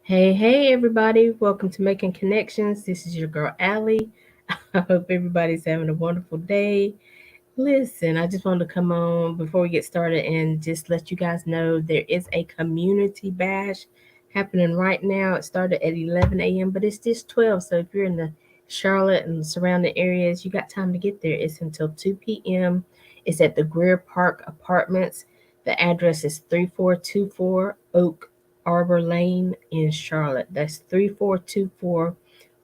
Hey, everybody. Welcome to Making Connections. This is your girl, Aly. I hope everybody's having a wonderful day. Listen, I just wanted to come on before we get started and just let you guys know there is a community bash happening right now. It started at 11 a.m., but it's just 12. So if you're in the Charlotte and surrounding areas, you got time to get there. It's until 2 p.m. It's at the Greer Park Apartments. The address is 3424 Oak Arbor Lane in Charlotte. That's 3424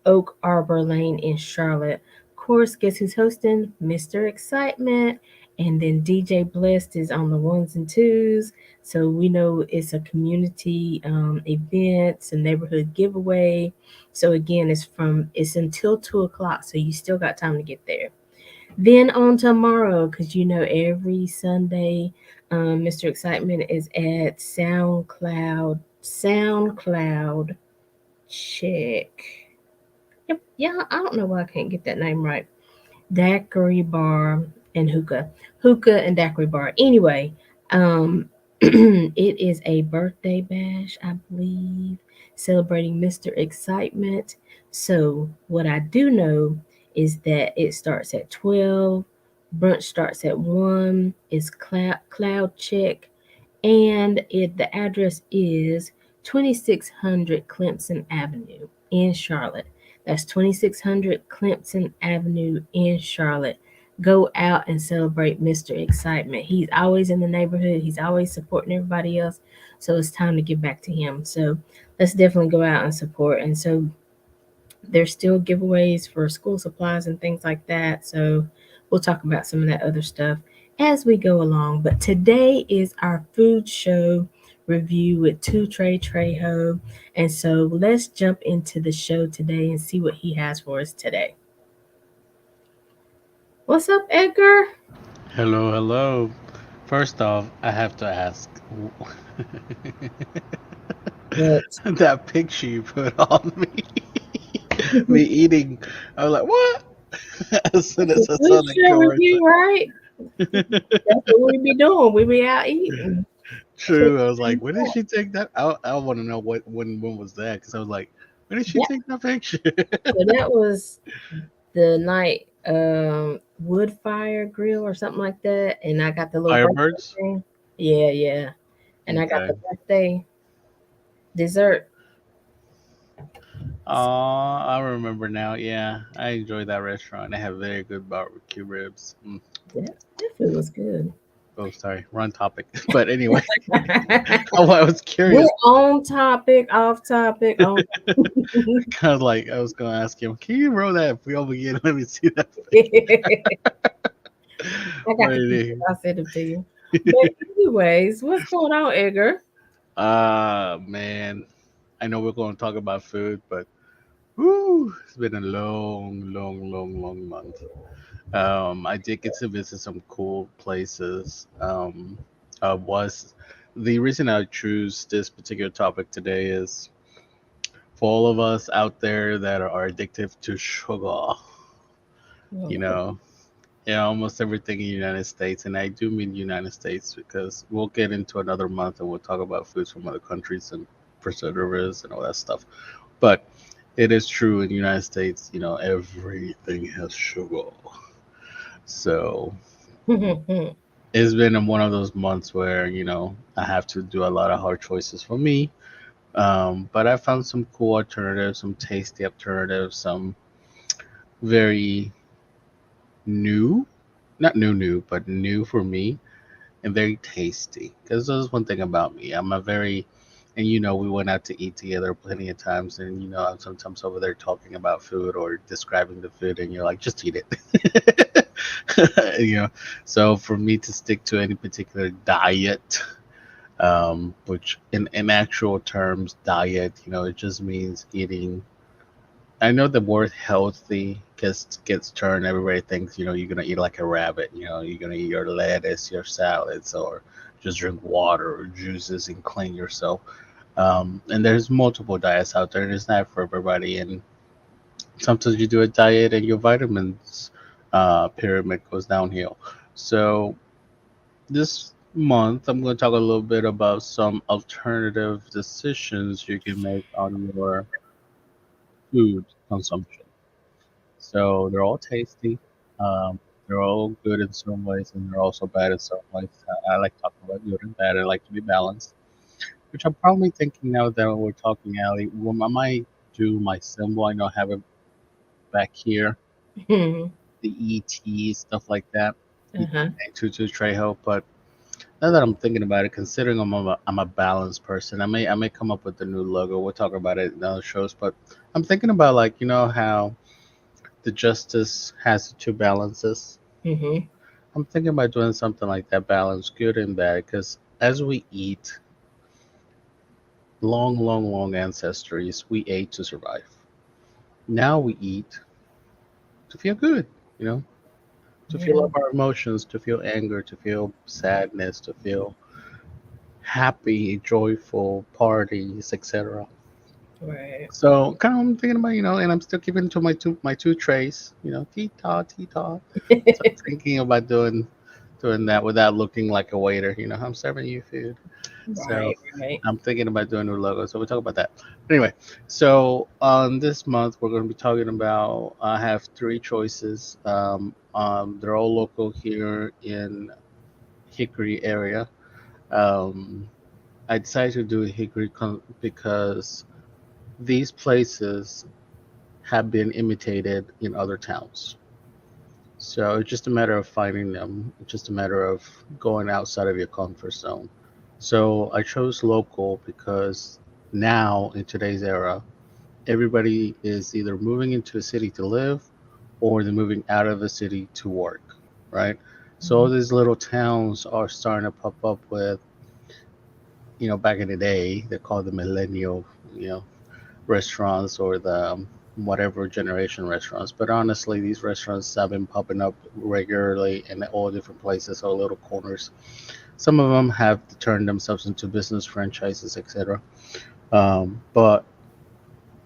Oak Arbor Lane in Charlotte. Of course, guess who's hosting? Mr. Excitement. And then DJ Blessed is on the ones and twos. So we know it's a community event, it's a neighborhood giveaway. So again, it's until 2 o'clock. So you still got time to get there. Then on tomorrow, because every Sunday, Mr. Excitement is at SoundCloud. Check. Yep. Yeah, I don't know why I can't get that name right. Daiquiri Bar and Hookah and Daiquiri Bar. Anyway, it is a birthday bash, I believe, celebrating Mr. Excitement. So what I do know is that it starts at 12. Brunch starts at 1. It's cloud check, and the address is 2600 Clemson Avenue in Charlotte. That's 2600 Clemson Avenue in Charlotte. Go out and celebrate Mr. Excitement. He's always in the neighborhood. He's always supporting everybody else. So it's time to give back to him. So let's definitely go out and support. And so there's still giveaways for school supplies and things like that. So we'll talk about some of that other stuff as we go along. But today is our food show review with Two Trey Trejo. And so let's jump into the show today and see what he has for us today. What's up, Edgar? Hello, hello. First off, I have to ask What? that picture you put on me, me eating. I was like, what? As soon It's a as I food saw the show commercial. review, right? That's what we be doing. We be out eating. That's what True. I was we like, when did she take that? I want to know when was that? Because I was like, when did she Yeah. take that picture? So that was the night wood fire grill or something like that, and I got the little birthday Firebirds. thing. Yeah, and I got Okay. the birthday dessert. I remember now. Yeah, I enjoy that restaurant. They have very good barbecue ribs. That food was good. Oh, sorry, wrong topic. But anyway, I was We're curious. on topic, off topic, on. Kind of like I was gonna ask him, can you roll that film again? Let me see that. I got But the picture. anyway. I'll send them to you. But anyways, what's going on, Edgar? Man, I know we're going to talk about food, but whoo, it's been a long month. I did get to visit some cool places. Was the reason I choose this particular topic today is for all of us out there that are addicted to sugar. You Oh, know, yeah, almost everything in the United States, and I do mean United States because we'll get into another month and we'll talk about foods from other countries and preservatives and all that stuff. But it is true in the United States, everything has sugar. So it's been one of those months where, I have to do a lot of hard choices for me. But I found some cool alternatives, some tasty alternatives, some very new, not new, but new for me and very tasty. Because there's one thing about me. I'm a very, and we went out to eat together plenty of times, and I'm sometimes over there talking about food or describing the food, and you're like, just eat it. you know, so for me to stick to any particular diet, which in actual terms, diet, it just means eating. I know the word healthy gets turned. Everybody thinks you're gonna eat like a rabbit. You're gonna eat your lettuce, your salads, or just drink water or juices and clean yourself. And there's multiple diets out there, and it's not for everybody. And sometimes you do a diet and your vitamins pyramid goes downhill. So this month, I'm going to talk a little bit about some alternative decisions you can make on your food consumption. So they're all tasty. Um, they're all good in some ways, and they're also bad in some ways. I like talking about good and bad. I like to be balanced, which I'm probably thinking now that we're talking, Ali. Well, I might do my symbol. I know I have it back here, Hmm. the ET stuff like that. Uh-huh. Tutu Trejo, but now that I'm thinking about it, considering I'm a balanced person, I may come up with a new logo. We'll talk about it in other shows, but I'm thinking about, like, you know how the justice has the two balances. Hmm. I'm thinking about doing something like that, balance good and bad, because as we eat, long, long, long ancestries, we ate to survive. Now we eat to feel good, you know, to feel Yeah. up our emotions, to feel anger, to feel sadness, to feel happy, joyful parties, etc. Right. So kind of I'm thinking about, and I'm still keeping to my two trays, tea ta. So I'm thinking about doing that without looking like a waiter. I'm serving you food. So Right. Right. I'm thinking about doing a new logo. So we'll talk about that. But anyway, so on this month we're going to be talking about. I have three choices. They're all local here in Hickory area. Um, I decided to do Hickory because these places have been imitated in other towns. So it's just a matter of finding them. It's just a matter of going outside of your comfort zone. So I chose local because now in today's era, everybody is either moving into a city to live or they're moving out of a city to work, right? So all Mhm. these little towns are starting to pop up with, back in the day, they called the millennial, you know, restaurants or the whatever generation restaurants. But honestly, these restaurants have been popping up regularly in all different places or little corners. Some of them have turned themselves into business franchises, etc. But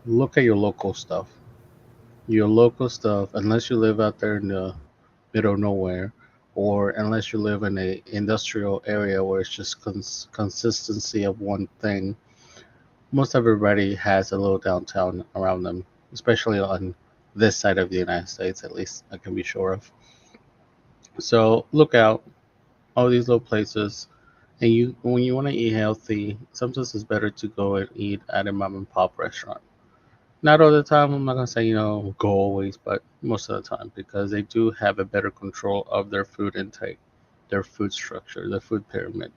look at your local stuff. Your local stuff, unless you live out there in the middle of nowhere, or unless you live in a industrial area where it's just consistency of one thing, most everybody has a little downtown around them, especially on this side of the United States, at least I can be sure of. So look out, all these little places. And when you want to eat healthy, sometimes it's better to go and eat at a mom and pop restaurant. Not all the time, I'm not gonna say, go always, but most of the time, because they do have a better control of their food intake, their food structure, their food pyramid.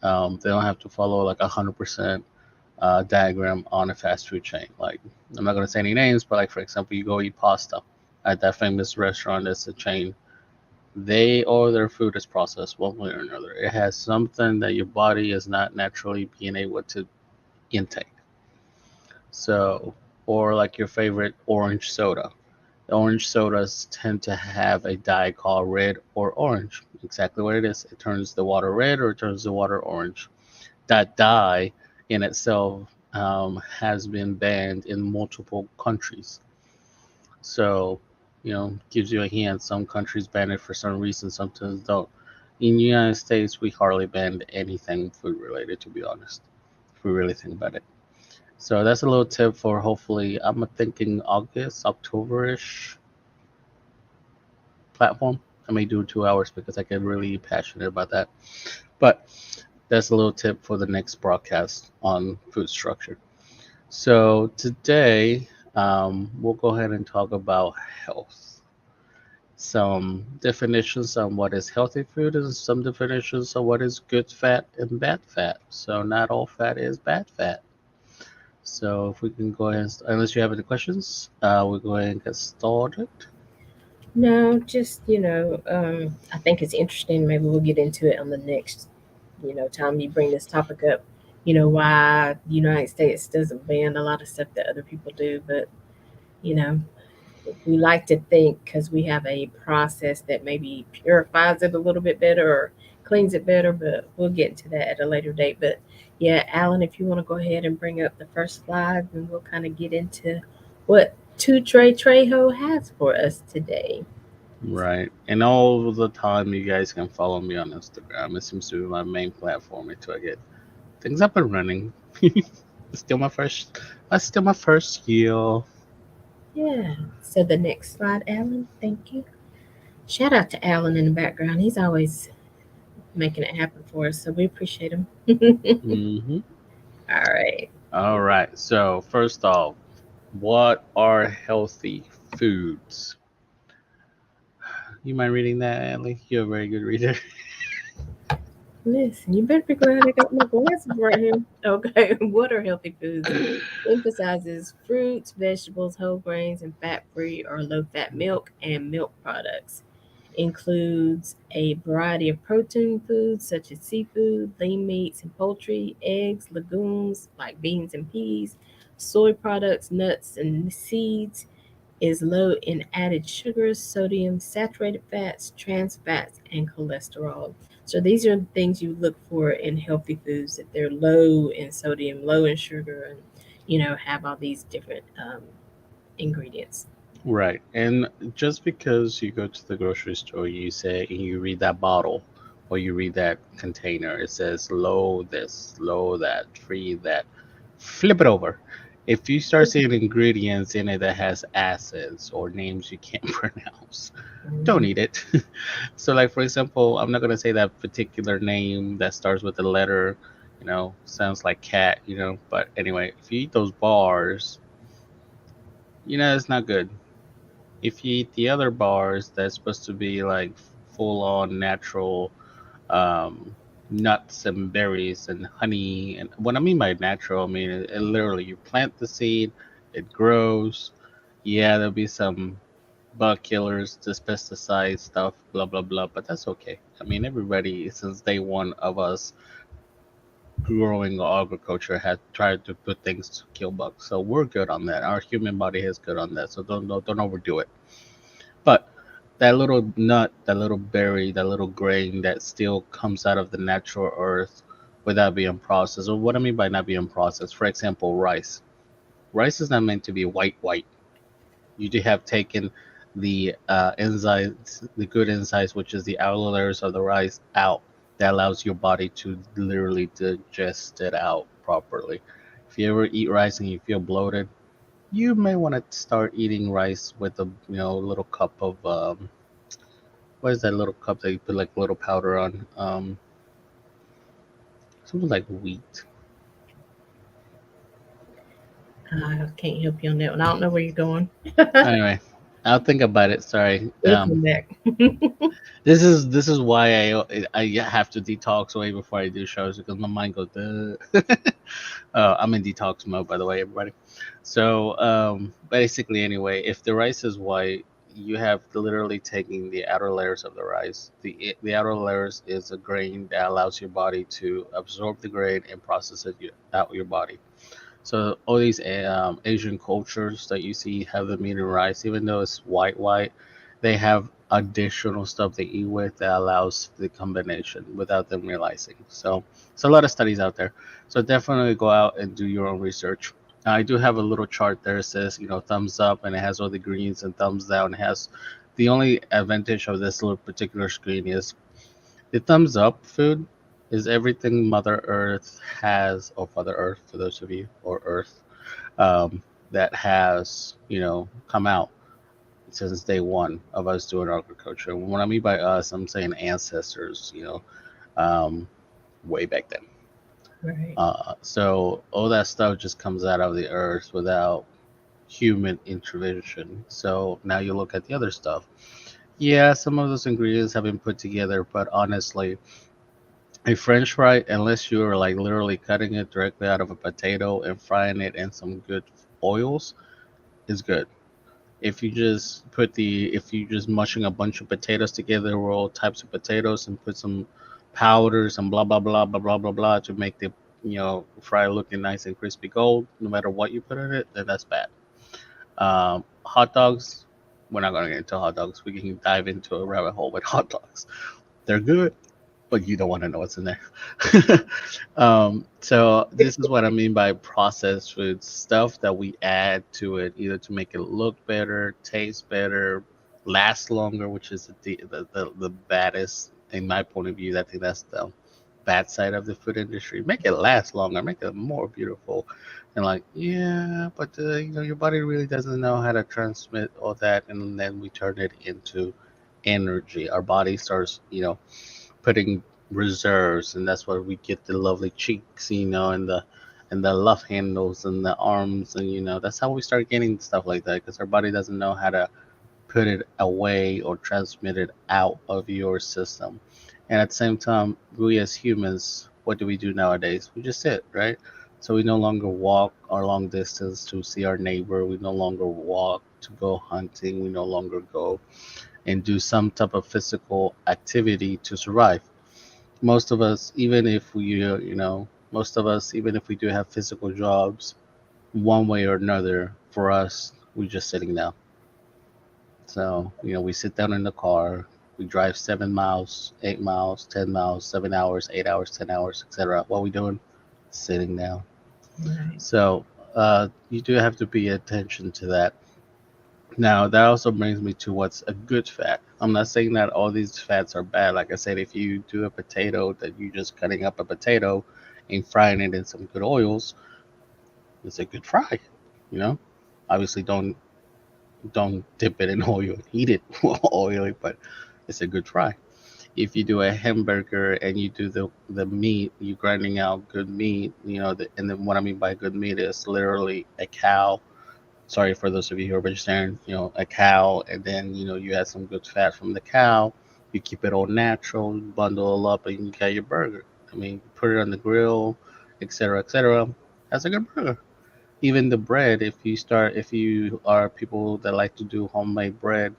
They don't have to follow like 100% diagram on a fast food chain. Like, I'm not going to say any names, but like, for example, you go eat pasta at that famous restaurant that's a chain. They All their food is processed one way or another. It has something that your body is not naturally being able to intake. So, or like your favorite orange soda. The orange sodas tend to have a dye called red or orange. Exactly what it is. It turns the water red or it turns the water orange. That dye in itself has been banned in multiple countries. So, gives you a hint. Some countries ban it for some reason, sometimes don't. In the United States, we hardly banned anything food related, to be honest, if we really think about it. So that's a little tip for hopefully, I'm thinking August, October-ish platform. I may do 2 hours because I get really passionate about that. But that's a little tip for the next broadcast on food structure. So today, we'll go ahead and talk about health. Some definitions on what is healthy food and some definitions on what is good fat and bad fat. So not all fat is bad fat. So if we can go ahead, unless you have any questions, we'll go ahead and get started. No, just I think it's interesting. Maybe we'll get into it on the next, time you bring this topic up. Why the United States doesn't ban a lot of stuff that other people do, but you know, we like to think because we have a process that maybe purifies it a little bit better or cleans it better. But we'll get into that at a later date. But yeah, Alan, if you want to go ahead and bring up the first slide, and we'll kind of get into what Two Trey Trejo has for us today. Right. And all the time, you guys can follow me on Instagram. It seems to be my main platform until I get things up and running. It's still my first. That's still my first year. Yeah. So the next slide, Alan. Thank you. Shout out to Alan in the background. He's always making it happen for us, so we appreciate him. Hmm. All right. All right. So first off, what are healthy foods? You mind reading that, Ellie? You're a very good reader. Listen, you better be glad I got my glasses right here. Okay. What are healthy foods? Emphasizes fruits, vegetables, whole grains, and fat-free or low-fat milk and milk products. Includes a variety of protein foods such as seafood, lean meats and poultry, eggs, legumes like beans and peas, soy products, nuts and seeds. Is low in added sugars, sodium, saturated fats, trans fats, and cholesterol. So these are the things you look for in healthy foods, that they're low in sodium, low in sugar, and have all these different ingredients. Right. And just because you go to the grocery store, you say, and you read that bottle or you read that container, it says low this, low that, free that. Flip it over. If you start seeing ingredients in it that has acids or names you can't pronounce, don't Mhm. eat it. So, like for example, I'm not gonna say that particular name that starts with the letter, sounds like cat, But anyway, if you eat those bars, it's not good. If you eat the other bars that's supposed to be like full on natural um, nuts and berries and honey, and what I mean by natural, I mean it literally you plant the seed, it grows. Yeah, there'll be some bug killers, this pesticide stuff, blah blah blah, but that's okay. I mean, everybody since day one of us growing agriculture had tried to put things to kill bugs, so we're good on that. Our human body is good on that, so don't overdo it. But that little nut, that little berry, that little grain that still comes out of the natural earth without being processed. Or what I mean by not being processed, for example, rice. Rice is not meant to be white. You do have taken the enzymes, the good enzymes, which is the outer layers of the rice, out. That allows your body to literally digest it out properly. If you ever eat rice and you feel bloated, you may want to start eating rice with a little cup of what is that little cup that you put like little powder on? Something like wheat. I can't help you on that one. I don't know where you're going. Anyway, I'll think about it. Sorry. We'll come back. This is why I have to detox way before I do shows because my mind goes. Duh. I'm in detox mode, by the way, everybody. So basically, anyway, if the rice is white, you have literally taking the outer layers of the rice. The outer layers is a grain that allows your body to absorb the grain and process it out your body. So all these Asian cultures that you see have them eating rice, even though it's white, they have additional stuff they eat with that allows the combination without them realizing. So it's a lot of studies out there. So definitely go out and do your own research. I do have a little chart there that says, thumbs up, and it has all the greens, and thumbs down. It has the only advantage of this little particular screen is the thumbs up food is everything Mother Earth has, or Mother Earth for those of you, or Earth, um, that has, come out since day one of us doing agriculture. And what I mean by us, I'm saying ancestors, um, way back then. Right. So all that stuff just comes out of the earth without human intervention. So now you look at the other stuff. Yeah, some of those ingredients have been put together, but honestly, a French fry, unless you are like literally cutting it directly out of a potato and frying it in some good oils, is good. If you just mushing a bunch of potatoes together, or all types of potatoes, and put some powders and blah blah blah blah blah blah blah to make the fry looking nice and crispy gold, no matter what you put in it, then that's bad. Hot dogs, we're not gonna get into hot dogs. We can dive into a rabbit hole with hot dogs. They're good, but you don't want to know what's in there. So this is what I mean by processed food stuff that we add to it, either to make it look better, taste better, last longer, which is the baddest in my point of view. I think that's the bad side of the food industry. Make it last longer, make it more beautiful, and like yeah, but your body really doesn't know how to transmit all that, and then we turn it into energy. Our body starts putting reserves, and that's where we get the lovely cheeks, and the love handles and the arms, and that's how we start getting stuff like that because our body doesn't know how to put it away or transmit it out of your system. And at the same time, we as humans, what do we do nowadays? We just sit, right? So we no longer walk our long distance to see our neighbor. We no longer walk to go hunting. We no longer go and do some type of physical activity to survive. Most of us, even if most of us, even if we do have physical jobs, one way or another, for us, we're just sitting down. So, we sit down in the car, we drive 7 miles, 8 miles, 10 miles, 7 hours, 8 hours, 10 hours, etc. What we doing? Sitting down. Right. So, you do have to pay attention to that. Now, that also brings me to what's a good fat. I'm not saying that all these fats are bad. Like I said, if you do a potato that you just cutting up a potato and frying it in some good oils, it's a good fry. You know, obviously don't dip it in oil and eat it oily, but it's a good fry. If you do a hamburger and you do the meat, you grinding out good meat, and then what I mean by good meat is literally a cow. Sorry for those of you who are vegetarian, a cow, and then you add some good fat from the cow. You keep it all natural, bundle it up, and you got your burger. I mean, put it on the grill, etc., etc. That's a good burger. Even the bread, if you are people that like to do homemade bread,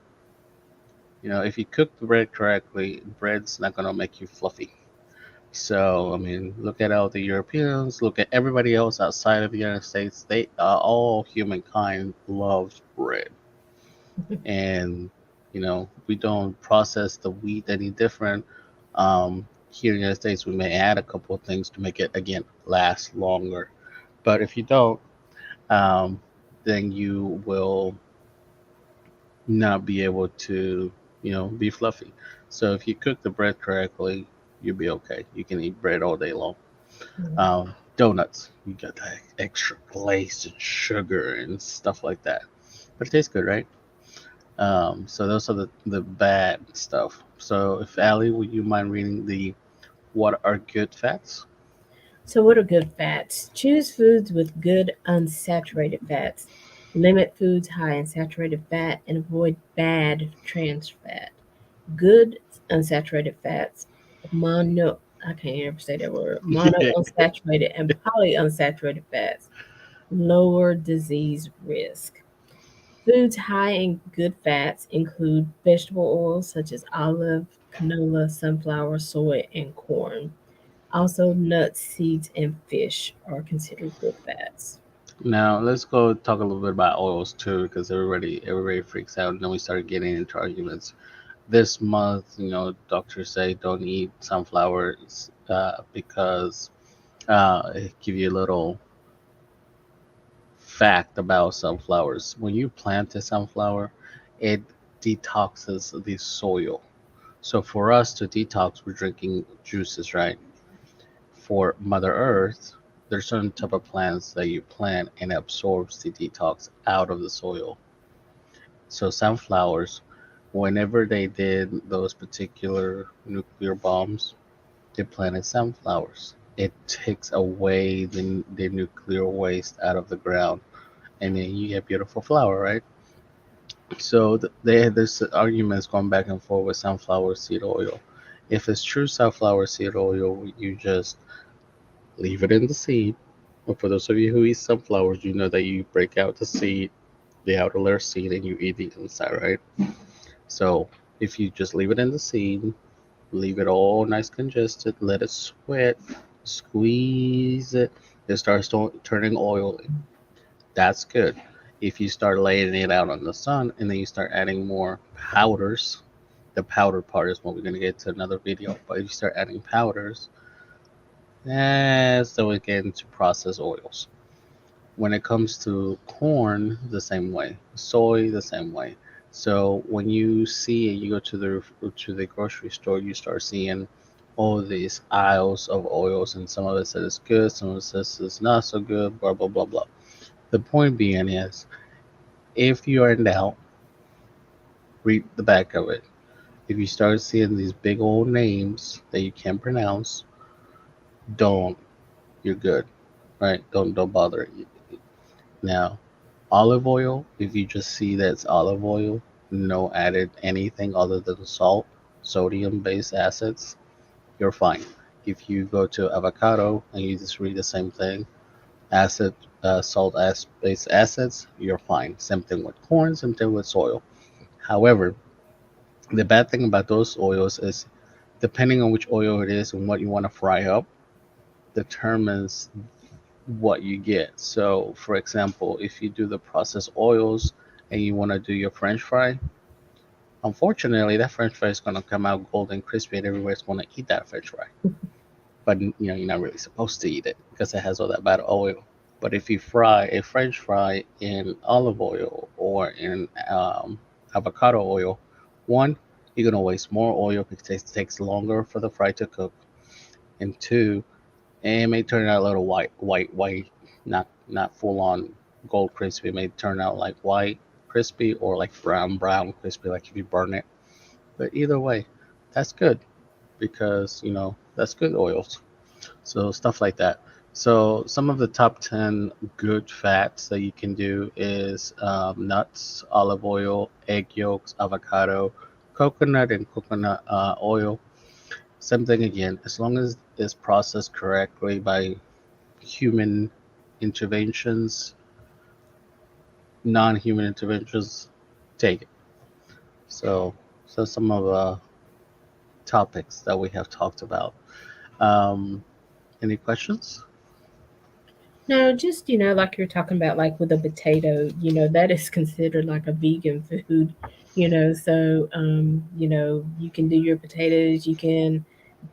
if you cook the bread correctly, bread's not gonna make you fluffy. So, I mean, look at all the Europeans, look at everybody else outside of the United States. They all humankind loves bread, and we don't process the wheat any different. Here in the United States, we may add a couple of things to make it again last longer. But if you don't, um, then you will not be able to, be fluffy. So if you cook the bread correctly, you'll be okay. You can eat bread all day long. Donuts, you got that extra glaze and sugar and stuff like that, but it tastes good, right? So those are the bad stuff. So if Allie, would you mind reading the what are good fats? So, what are good fats? Choose foods with good unsaturated fats. Limit foods high in saturated fat and avoid bad trans fat. Good unsaturated fats, mono, I can't ever say that word, monounsaturated and polyunsaturated fats lower disease risk. Foods high in good fats include vegetable oils such as olive, canola, sunflower, soy, and corn. Also, nuts, seeds, and fish are considered good fats. Now let's go talk a little bit about oils too, because everybody freaks out, and then we start getting into arguments. This month, doctors say don't eat sunflowers because it give you a little fact about sunflowers. When you plant a sunflower, it detoxes the soil. So for us to detox, we're drinking juices, right? For Mother Earth, there's certain type of plants that you plant and it absorbs the detox out of the soil. So sunflowers, whenever they did those particular nuclear bombs, they planted sunflowers. It takes away the nuclear waste out of the ground, and then you get beautiful flower, right? So they had this arguments going back and forth with sunflower seed oil. If it's true sunflower seed oil, you just leave it in the seed. Or for those of you who eat sunflowers, you know that you break out the seed, the outer layer seed, and you eat the inside, right? So if you just leave it in the seed, leave it all nice congested, let it sweat, squeeze it, it starts turning oily. That's good. If you start laying it out on the sun and then you start adding more powders, the powder part is what we're going to get to another video. But if you start adding powders, so we get into processed oils. When it comes to corn, the same way. Soy, the same way. So when you see it, you go to the grocery store, you start seeing all these aisles of oils, and some of it says it's good, some of it says it's not so good, blah blah blah blah. The point being is, if you are in doubt, read the back of it. If you start seeing these big old names that you can't pronounce, don't. You're good, right? Don't bother. Now, olive oil. If you just see that it's olive oil, no added anything other than salt, sodium-based acids, you're fine. If you go to avocado and you just read the same thing, acid, based acids, you're fine. Same thing with corn, same thing with soil. However, the bad thing about those oils is depending on which oil it is and what you want to fry up determines what you get. So, for example, if you do the processed oils and you want to do your French fry, unfortunately, that French fry is going to come out golden crispy, and everybody's going to eat that French fry. But you're not really supposed to eat it because it has all that bad oil. But if you fry a French fry in olive oil or in avocado oil, one, you're gonna waste more oil because it takes longer for the fry to cook, and two, it may turn out a little white, not full on gold crispy. It may turn out like white crispy or like brown crispy, like if you burn it. But either way, that's good because that's good oils. So stuff like that. So some of the top 10 good fats that you can do is nuts, olive oil, egg yolks, avocado, coconut, and coconut oil. Same thing again, as long as it's processed correctly by human interventions, non-human interventions, take it. So, so some of the topics that we have talked about. Um, any questions? No, just like you're talking about, like with a potato, that is considered like a vegan food, So, you can do your potatoes, you can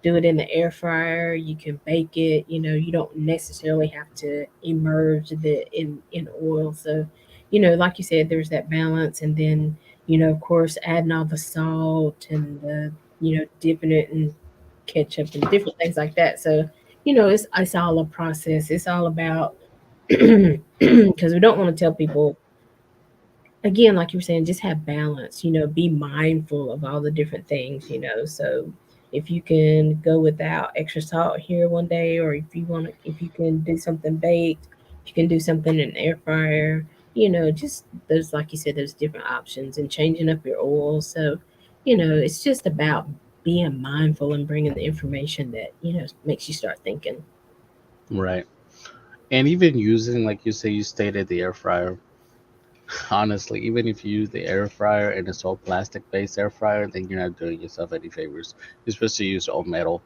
do it in the air fryer, you can bake it. You don't necessarily have to immerse it in oil. So, like you said, there's that balance, and then of course, adding all the salt and the dipping it in ketchup and different things like that. So, it's all a process. It's all about because we don't want to tell people, again, like you were saying, just have balance. Be mindful of all the different things. So if you can go without extra salt here one day, or if you can do something baked, if you can do something in the air fryer. Just those, like you said, those different options, and changing up your oil. So it's just about being mindful and bringing the information that makes you start thinking. Right. And even using, like you say, you stated the air fryer. Honestly, even if you use the air fryer and it's all plastic based air fryer, then you're not doing yourself any favors. You're supposed to use all metal.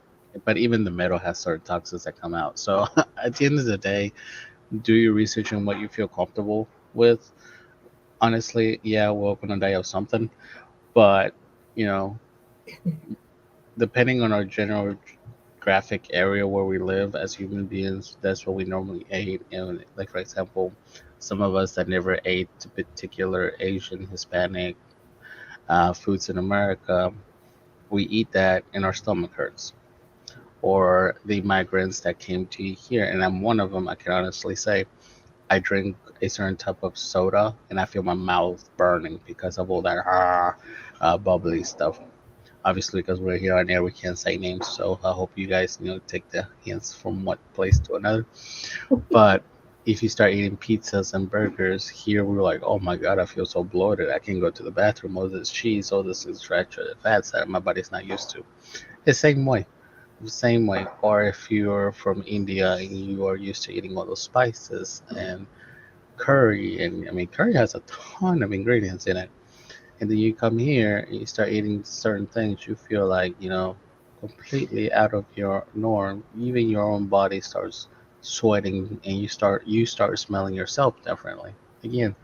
But even the metal has certain toxins that come out. So at the end of the day, do your research on what you feel comfortable with. Honestly, yeah, we're gonna die of something. But, you know, depending on our general graphic area where we live as human beings, that's what we normally ate. And like for example, some of us that never ate particular Asian, Hispanic foods in America, we eat that and our stomach hurts. Or the migrants that came to here, and I'm one of them. I can honestly say I drink a certain type of soda and I feel my mouth burning because of all that bubbly stuff. Obviously, because we're here on air, we can't say names. So I hope you guys, take the hints from one place to another. But if you start eating pizzas and burgers, here we're like, oh my god, I feel so bloated. I can't go to the bathroom. All this cheese, all this extracted fats that my body's not used to. The same way. The same way. Or if you're from India and you are used to eating all those spices and curry, and I mean, curry has a ton of ingredients in it, and then you come here and you start eating certain things, you feel like completely out of your norm. Even your own body starts sweating, and you start smelling yourself differently. Again,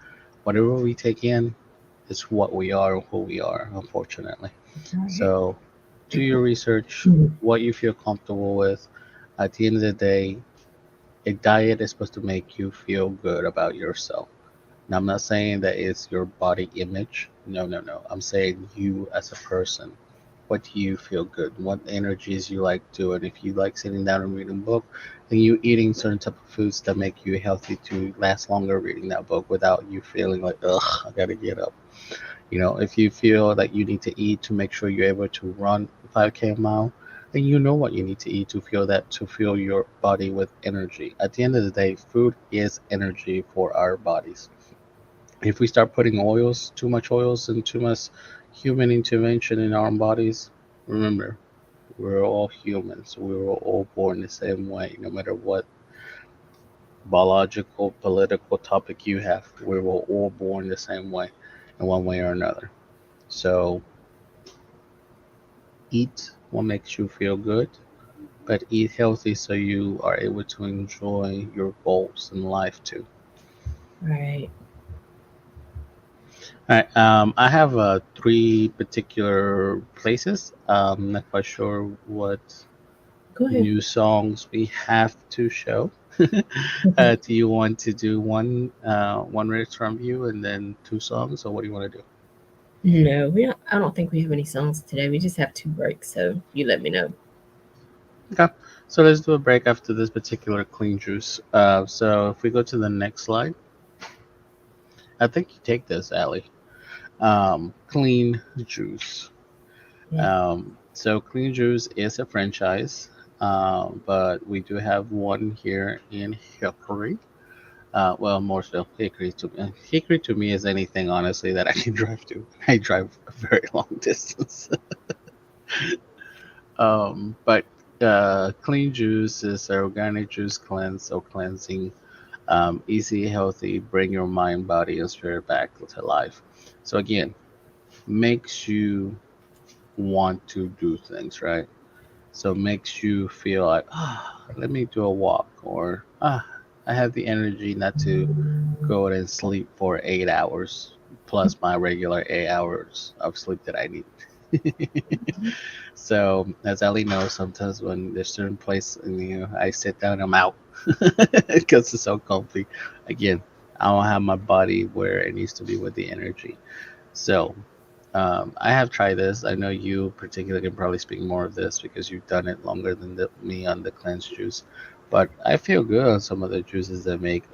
whatever we take in is what we are, who we are, unfortunately. Right. So do your research, what you feel comfortable with. At the end of the day, a diet is supposed to make you feel good about yourself, Now, I'm not saying that it's your body image. No, no, no. I'm saying you as a person. What do you feel good? What energies you like doing? If you like sitting down and reading a book, then you eating certain type of foods that make you healthy to last longer reading that book without you feeling like, ugh, I gotta get up. If you feel that you need to eat to make sure you're able to run a 5K mile, then you know what you need to eat to feel that, to fill your body with energy. At the end of the day, food is energy for our bodies. If we start putting oils, too much oils, and too much human intervention in our bodies, remember, we're all humans. We were all born the same way, no matter what biological, political topic you have. We were all born the same way, in one way or another. So eat what makes you feel good, but eat healthy so you are able to enjoy your goals in life too. Right. All right. I have three particular places. Not quite sure what Go ahead. new songs we have to show. Do you want to do one lyrics from you and then two songs, or what do you want to do? No, we don't, I don't think we have any songs today. We just have two breaks, so you let me know. Okay. So let's do a break after this particular clean juice. So if we go to the next slide, I think you take this, Allie. Clean juice. Yeah. So Clean Juice is a franchise, but we do have one here in Hickory. Well, Mooresville, Hickory to me is anything honestly that I can drive to. I drive a very long distance. But Clean Juice is an organic juice cleanse or cleansing, easy, healthy, bring your mind, body, and spirit back to life. So again, makes you want to do things, right? So it makes you feel like, let me do a walk, or I have the energy not to go and sleep for 8 hours plus my regular 8 hours of sleep that I need. So as Ali knows, sometimes when there's certain place and I sit down, I'm out because it's so comfy. Again, I don't have my body where it needs to be with the energy. So I have tried this. I know you particularly can probably speak more of this because you've done it longer than me on the cleanse juice. But I feel good on some of the juices they make.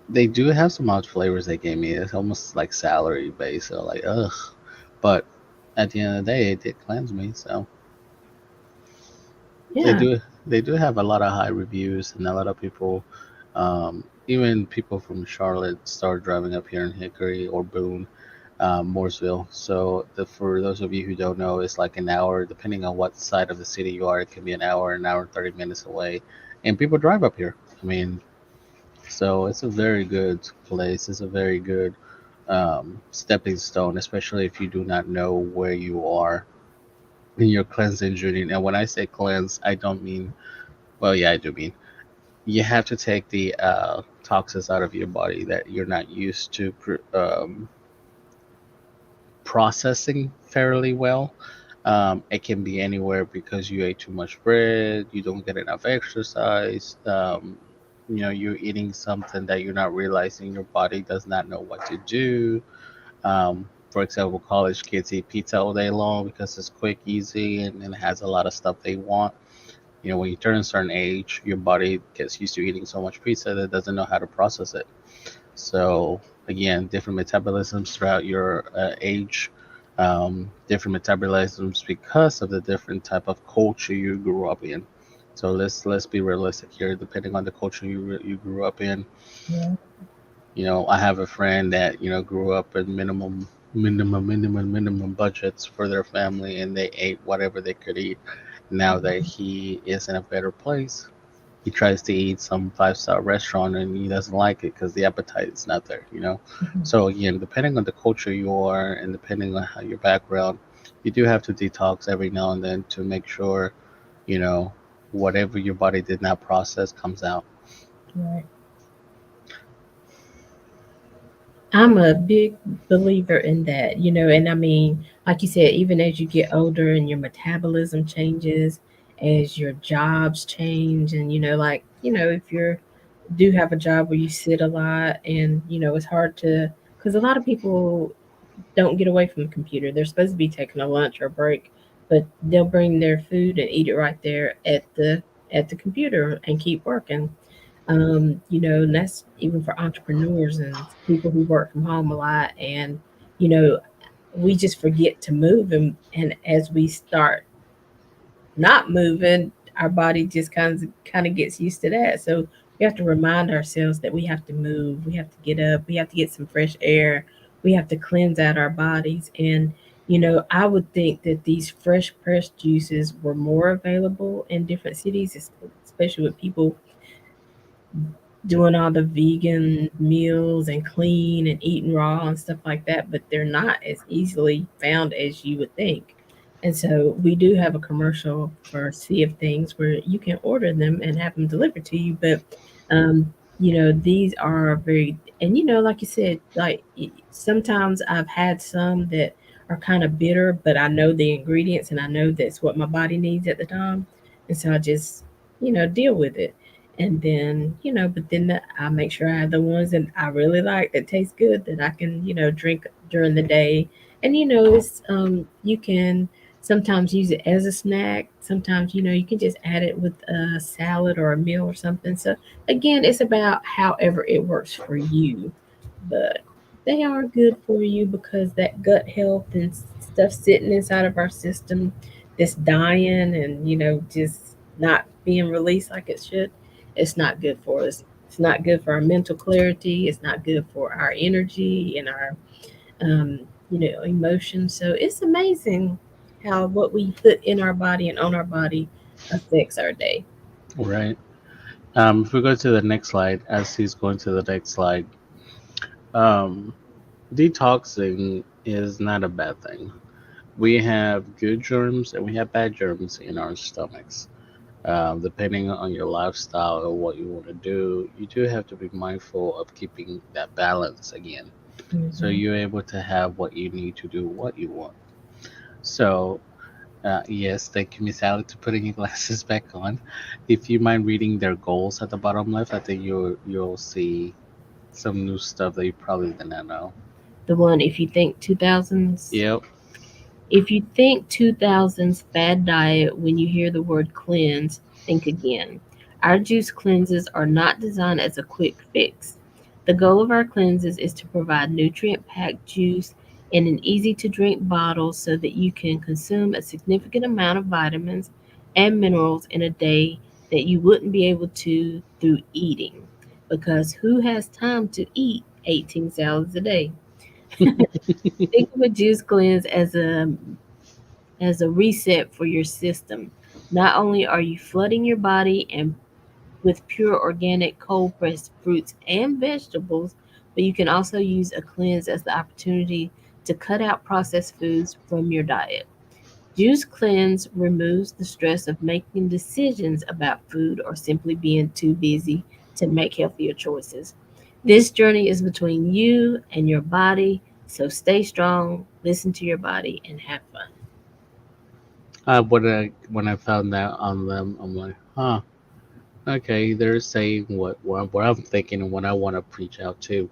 They do have some odd flavors they gave me. It's almost like celery based, so like ugh. But at the end of the day, it did cleanse me. So they Yeah. do they do have a lot of high reviews, and a lot of people, even people from Charlotte, start driving up here in Hickory or Boone, Mooresville. So for those of you who don't know, it's like an hour, depending on what side of the city you are. It can be an hour and 30 minutes away, and people drive up here. I mean, so it's a very good place. It's a very good stepping stone, especially if you do not know where you are in your cleansing journey. And when I say cleanse, I don't mean, well, yeah, I do mean you have to take the toxins out of your body that you're not used to processing fairly well. It can be anywhere because you ate too much bread, you don't get enough exercise, you're eating something that you're not realizing your body does not know what to do. For example, college kids eat pizza all day long because it's quick, easy, and it has a lot of stuff they want. When you turn a certain age, your body gets used to eating so much pizza that it doesn't know how to process it. So again, different metabolisms throughout your age, different metabolisms because of the different type of culture you grew up in. So let's be realistic here. Depending on the culture you grew up in, Yeah. I have a friend that grew up in minimum budgets for their family, and they ate whatever they could eat. Now that he is in a better place, he tries to eat some five-star restaurant and he doesn't like it because the appetite is not there. Mhm. So again, depending on the culture you are and depending on how your background, you do have to detox every now and then to make sure, you know, whatever your body did not process comes out. Right. I'm a big believer in that, and I mean, like you said, even as you get older and your metabolism changes, as your jobs change, and like, if you're do have a job where you sit a lot, and it's hard to, because a lot of people don't get away from the computer. They're supposed to be taking a lunch or a break, but they'll bring their food and eat it right there at the computer and keep working. And that's even for entrepreneurs and people who work from home a lot. And you know, we just forget to move, and as we start not moving, our body just kind of gets used to that. So we have to remind ourselves that we have to move, we have to get up, we have to get some fresh air, we have to cleanse out our bodies. And I would think that these fresh pressed juices were more available in different cities, especially with people doing all the vegan meals and clean and eating raw and stuff like that, but they're not as easily found as you would think. And so we do have a commercial for Sea of Things where you can order them and have them delivered to you. But um, these are very, and like you said, like sometimes I've had some that are kind of bitter, but I know the ingredients and I know that's what my body needs at the time, and so I just deal with it. And then, but then I make sure I have the ones that I really like that taste good that I can, drink during the day. And it's you can sometimes use it as a snack. Sometimes, you can just add it with a salad or a meal or something. So again, it's about however it works for you. But they are good for you because that gut health and stuff sitting inside of our system that's dying and, just not being released like it should, it's not good for us. It's not good for our mental clarity. It's not good for our energy and our emotions. So it's amazing how what we put in our body and on our body affects our day. Right. If we go to the next slide, as he's going to the next slide, um, detoxing is not a bad thing. We have good germs and we have bad germs in our stomachs. Depending on your lifestyle or what you want to do, you do have to be mindful of keeping that balance again. So Hmm. you're able to have what you need to do what you want. So, yes, thank you, Miss Alex, for putting your glasses back on. If you mind reading their goals at the bottom left, I think you'll see some new stuff that you probably did not know. The one, if you think 2000s, Yep. if you think 2000s fad diet when you hear the word cleanse, think again. Our juice cleanses are not designed as a quick fix. The goal of our cleanses is to provide nutrient packed juice in an easy to drink bottle so that you can consume a significant amount of vitamins and minerals in a day that you wouldn't be able to through eating. Because who has time to eat 18 salads a day? Think of a juice cleanse as a reset for your system. Not only are you flooding your body and with pure organic cold pressed fruits and vegetables, but you can also use a cleanse as the opportunity to cut out processed foods from your diet. Juice cleanse removes the stress of making decisions about food or simply being too busy to make healthier choices. This journey is between you and your body, so stay strong, listen to your body, and have fun. When I found that on them, I'm like, huh, okay, they're saying what I'm thinking and what I want to preach out to.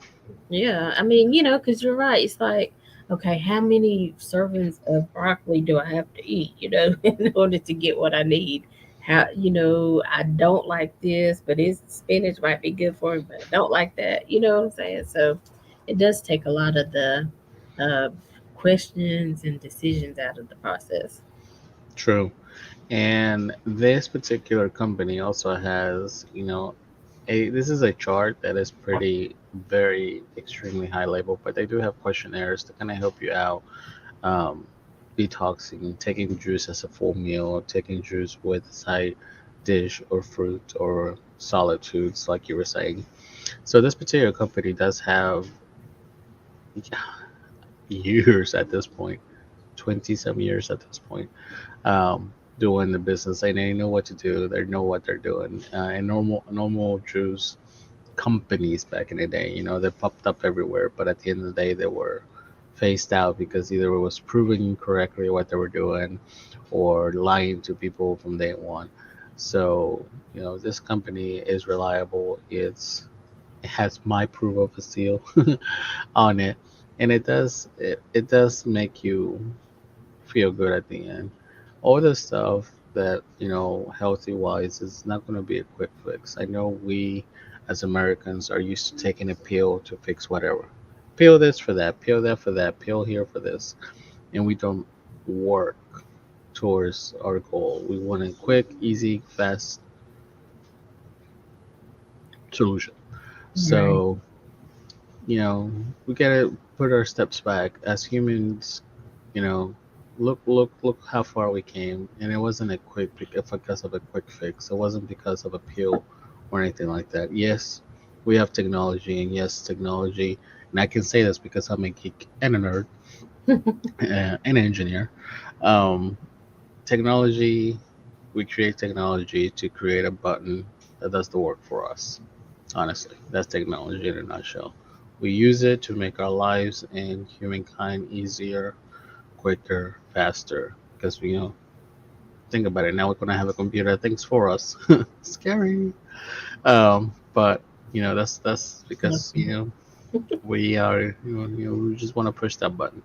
Yeah, I mean, because you're right. It's like, okay, how many servings of broccoli do I have to eat, in order to get what I need? How, I don't like this, but it's spinach might be good for me, but I don't like that. You know what I'm saying? So it does take a lot of the uh, questions and decisions out of the process. True. And this particular company also has, this is a chart that is pretty, very, extremely high level, but they do have questionnaires to kind of help you out. Um, Detoxing, taking juice as a full meal, taking juice with a side dish or fruit or solid foods, like you were saying. So this particular company does have years at this point, 20 some years at this point, um, doing the business. And they know what to do. They know what they're doing. And normal juice companies back in the day, they popped up everywhere. But at the end of the day, they were phased out because either it was proving incorrectly what they were doing, or lying to people from day one. So, this company is reliable. It has my proof of a seal on it, and it does make you feel good at the end. All the stuff that, healthy wise is not going to be a quick fix. I know we as Americans are used to taking a pill to fix whatever. Pill this for that, pill that for that, pill here for this, and we don't work towards our goal. We want a quick, easy, fast solution. Right. So, you know, we gotta put our steps back as humans. You know, look how far we came, and it wasn't because of a quick fix. It wasn't because of a pill or anything like that. Yes, we have technology, and yes, technology, and I can say this because I'm a geek and a nerd and an engineer. Um, technology, we create technology to create a button that does the work for us. Honestly, that's technology in a nutshell. We use it to make our lives and humankind easier, quicker, faster. Because think about it. Now we're gonna have a computer that thinks for us. Scary. But that's because Okay. we are we just want to push that button.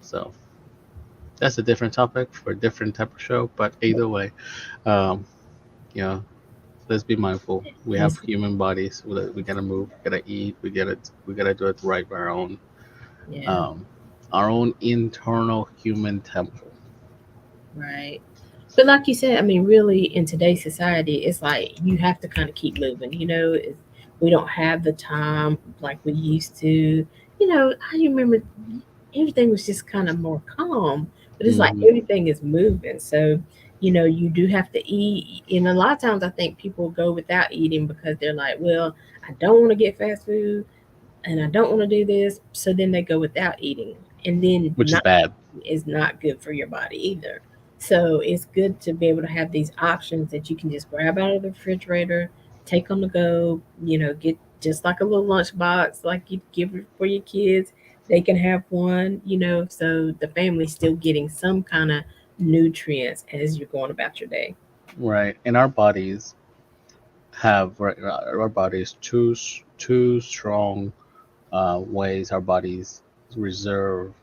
So that's a different topic for a different type of show. But either way, um, you know, let's be mindful. We have It's, human bodies. We gotta move. We gotta eat. We gotta do it right by yeah. um, our own internal human temple. Right. But like you said, I mean, really, in today's society, it's like you have to kind of keep moving. We don't have the time like we used to. I remember everything was just kind of more calm, but it's like Hmm. everything is moving. So, you do have to eat. And a lot of times I think people go without eating because they're like, well, I don't want to get fast food and I don't want to do this. So then they go without eating. And then Which is not bad. is not good for your body either. So it's good to be able to have these options that you can just grab out of the refrigerator, take on the go, get just like a little lunchbox, like you give it for your kids. They can have one, so the family's still getting some kind of nutrients as you're going about your day. Right. And our bodies have right, our bodies two strong ways our bodies reserve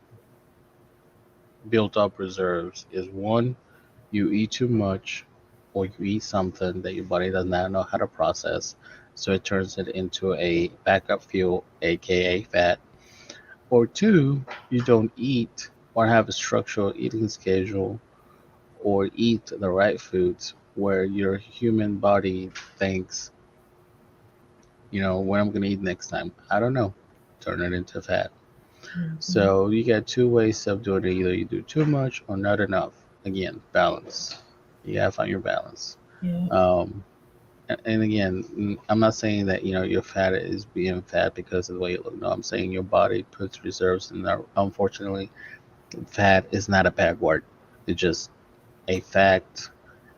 built up reserves is one, you eat too much or you eat something that your body does not know how to process, so it turns it into a backup fuel, aka fat. Or two, you don't eat or have a structural eating schedule or eat the right foods where your human body thinks, what I'm going to eat next time. I don't know. Turn it into fat. Mhm. So you got two ways of doing it. Either you do too much or not enough. Again, balance. You gotta find your balance. Yeah, Um, and again, I'm not saying that your fat is being fat because of the way you look. No, I'm saying your body puts reserves in there. Unfortunately, fat is not a bad word. It's just a fact,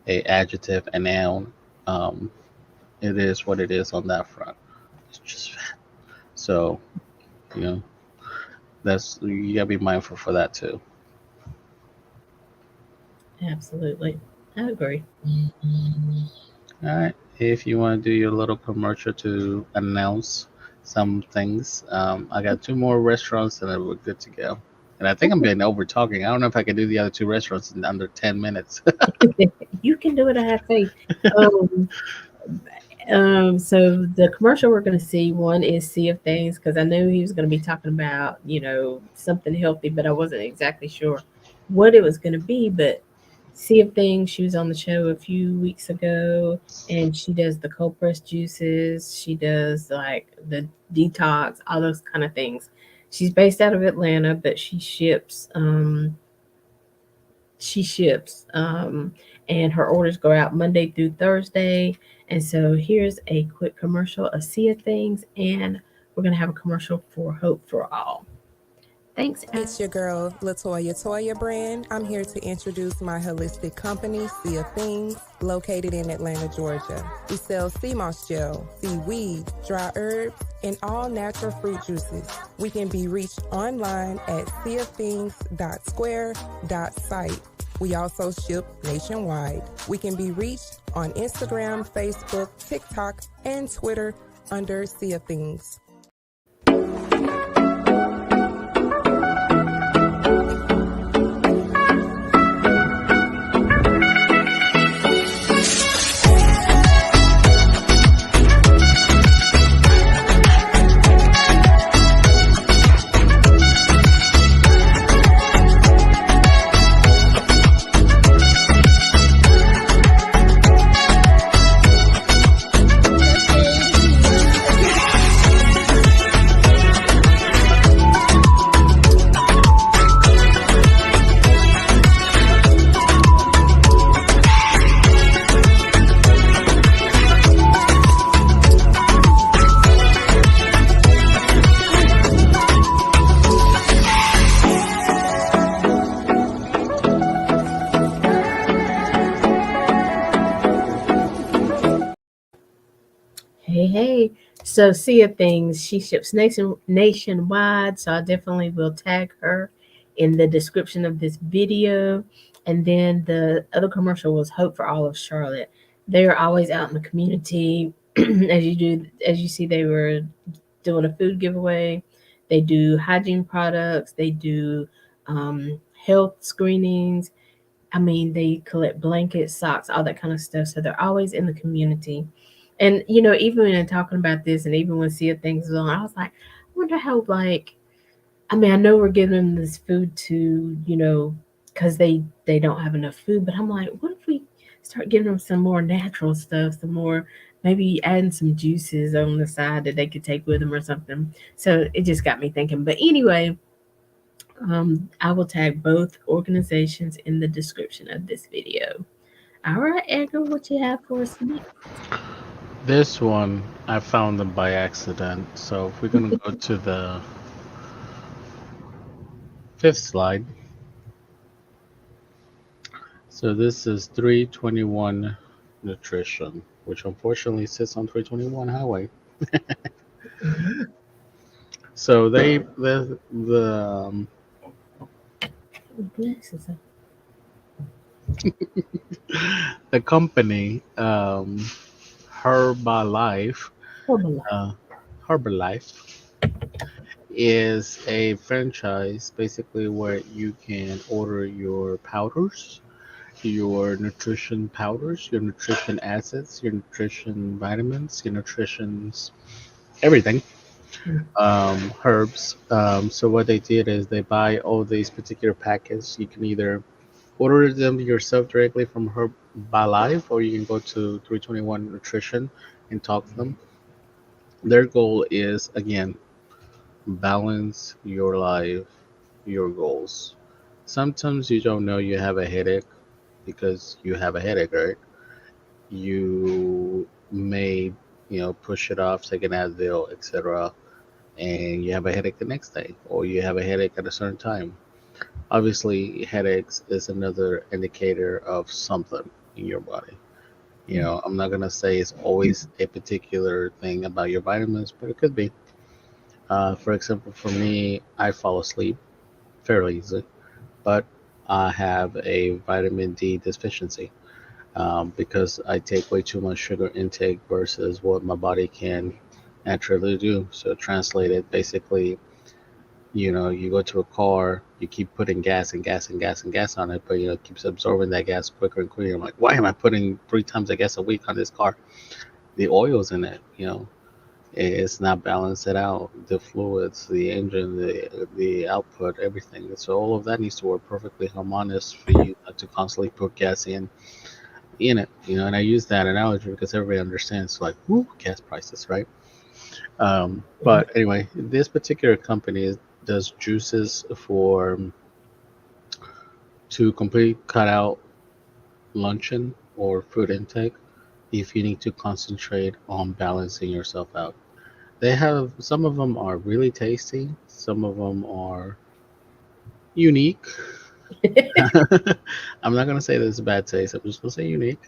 a adjective, a noun. Um, it is what it is on that front. It's just fat. So you know that's you gotta be mindful for that too. absolutely. I agree. All right. If you want to do your little commercial to announce some things, I got two more restaurants and then we're good to go. And I think I'm getting over talking. I don't know if I can do the other two restaurants in under 10 minutes. You can do it. I have faith. Um, so the commercial we're going to see one is Sea of Things because I knew he was going to be talking about something healthy, but I wasn't exactly sure what it was going to be. But Sea of Things, she was on the show a few weeks ago, and she does the cold pressed juices. She does like the detox, all those kind of things. She's based out of Atlanta, but she ships, and her orders go out Monday through Thursday. And so here's a quick commercial, a sea of things, and we're gonna have a commercial for Hope for All. Thanks. It's your girl, Latoya Toya Brand. I'm here to introduce my holistic company, Sea of Things, located in Atlanta, Georgia. We sell sea moss gel, seaweed, dry herbs, and all natural fruit juices. We can be reached online at seaofthings.square.site. We also ship nationwide. We can be reached on Instagram, Facebook, TikTok, and Twitter under Sea of Things. Hey, hey. So, Sea of Things, she ships nationwide. So, I definitely will tag her in the description of this video. And then the other commercial was Hope for All of Charlotte. They are always out in the community. As you see, they were doing a food giveaway. They do hygiene products. They do health screenings. I mean, they collect blankets, socks, all that kind of stuff. So they're always in the community. And even when talking about this, and even when Sia things was on, I was like, I wonder how I mean, I know we're giving them this food to because they don't have enough food, but I'm like, what if we start giving them some more natural stuff, some more maybe adding some juices on the side that they could take with them or something. So it just got me thinking. But anyway, I will tag both organizations in the description of this video. All right, Edgar, what you have for us next? This one I found them by accident. So if we're gonna go to the fifth slide, so this is 321 Nutrition, which unfortunately sits on 321 Highway. Mhm. So the Glasses. the company Herbalife Herbalife. uh, Herbalife is a franchise basically where you can order your powders, your nutrition powders, your nutrition acids, your nutrition vitamins, your nutrition's everything, herbs. So what they did is they buy all these particular packets. You can either order them yourself directly from Herbalife, or you can go to 321 Nutrition and talk to them. Their goal is, again, balance your life, your goals. Sometimes you don't know you have a headache because you have a headache, right? You may, push it off, take an Advil, etc., and you have a headache the next day, or you have a headache at a certain time. Obviously, headaches is another indicator of something in your body. I'm not gonna say it's always a particular thing about your vitamins, but it could be. For example, for me, I fall asleep fairly easily, but I have a vitamin D deficiency because I take way too much sugar intake versus what my body can naturally do. So, translated, basically, you go to a car, you keep putting gas and gas and gas and gas on it, but it keeps absorbing that gas quicker and quicker. I'm like, why am I putting 3 times the gas a week on this car? The oil's in it, it's not balanced it out. The fluids, the engine, the output, everything. So all of that needs to work perfectly harmonious for you not to constantly put gas in it. And I use that analogy because everybody understands like, whoo, gas prices, right? But anyway, this particular company does juices for to completely cut out luncheon or food intake if you need to concentrate on balancing yourself out. They have some of them are really tasty, some of them are unique. I'm not gonna say that it's a bad taste. I'm just gonna say unique.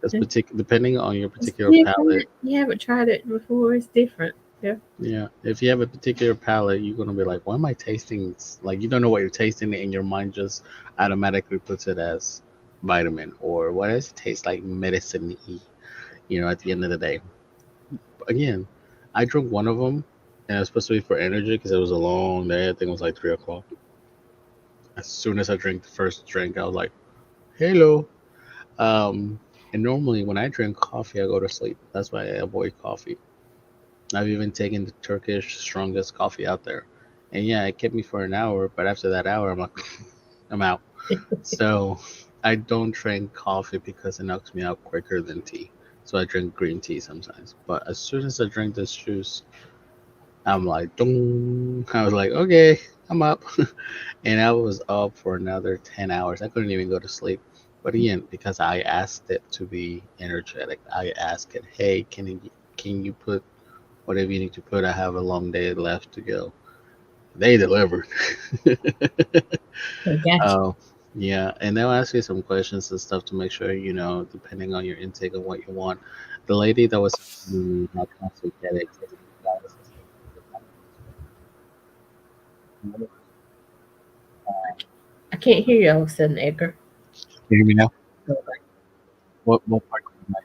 That's depending on your It's particular different. palate. You haven't tried it before. It's different. Yeah. Yeah, if you have a particular palate, you're gonna be like, "Why am I tasting?" Like you don't know what you're tasting, and your mind just automatically puts it as vitamin or what does it taste like medicine. At the end of the day, again, I drank one of them, and it was supposed to be for energy because it was a long day. I think it was like 3 o'clock. As soon as I drank the first drink, I was like, "Hello." Um, and normally when I drink coffee, I go to sleep. That's why I avoid coffee. I've even taken the Turkish strongest coffee out there. And yeah, it kept me for an hour, but after that hour, I'm like, I'm out. So I don't drink coffee because it knocks me out quicker than tea. So I drink green tea sometimes. But as soon as I drink this juice, I'm like, dong. I was like, okay, I'm up. And I was up for another 10 hours. I couldn't even go to sleep. But again, because I asked it to be energetic, I asked it, hey, can you put whatever you need to put? I have a long day left to go. They delivered. I got Oh, yeah, and they'll ask you some questions and stuff to make sure depending on your intake and what you want. The lady that was not constant headaches, I think dialysis I can't hear you all of a sudden, Edgar. Can you hear me now? Okay. What part did you not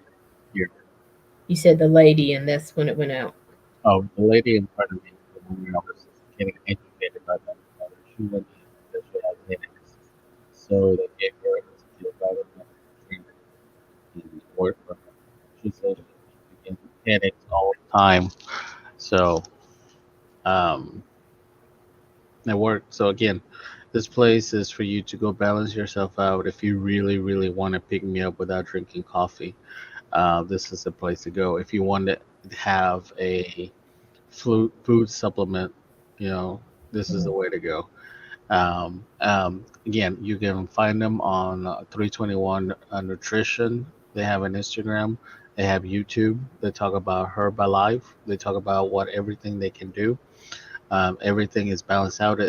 hear? You said the lady, and that's when it went out. Oh, the lady in front of me, the woman I was getting educated by my mother, she went in because she had headaches. So they gave her a vitamin treatment and it worked for her. She said she began headaches all the time. So um, it worked. So again, this place is for you to go balance yourself out if you really, really want to pick me up without drinking coffee. This is the place to go. If you want to have a food supplement, you know, this is the way to go. Again, you can find them on 321 Nutrition. They have an Instagram. They have YouTube. They talk about Herbalife. They talk about what everything they can do. Everything is balanced out.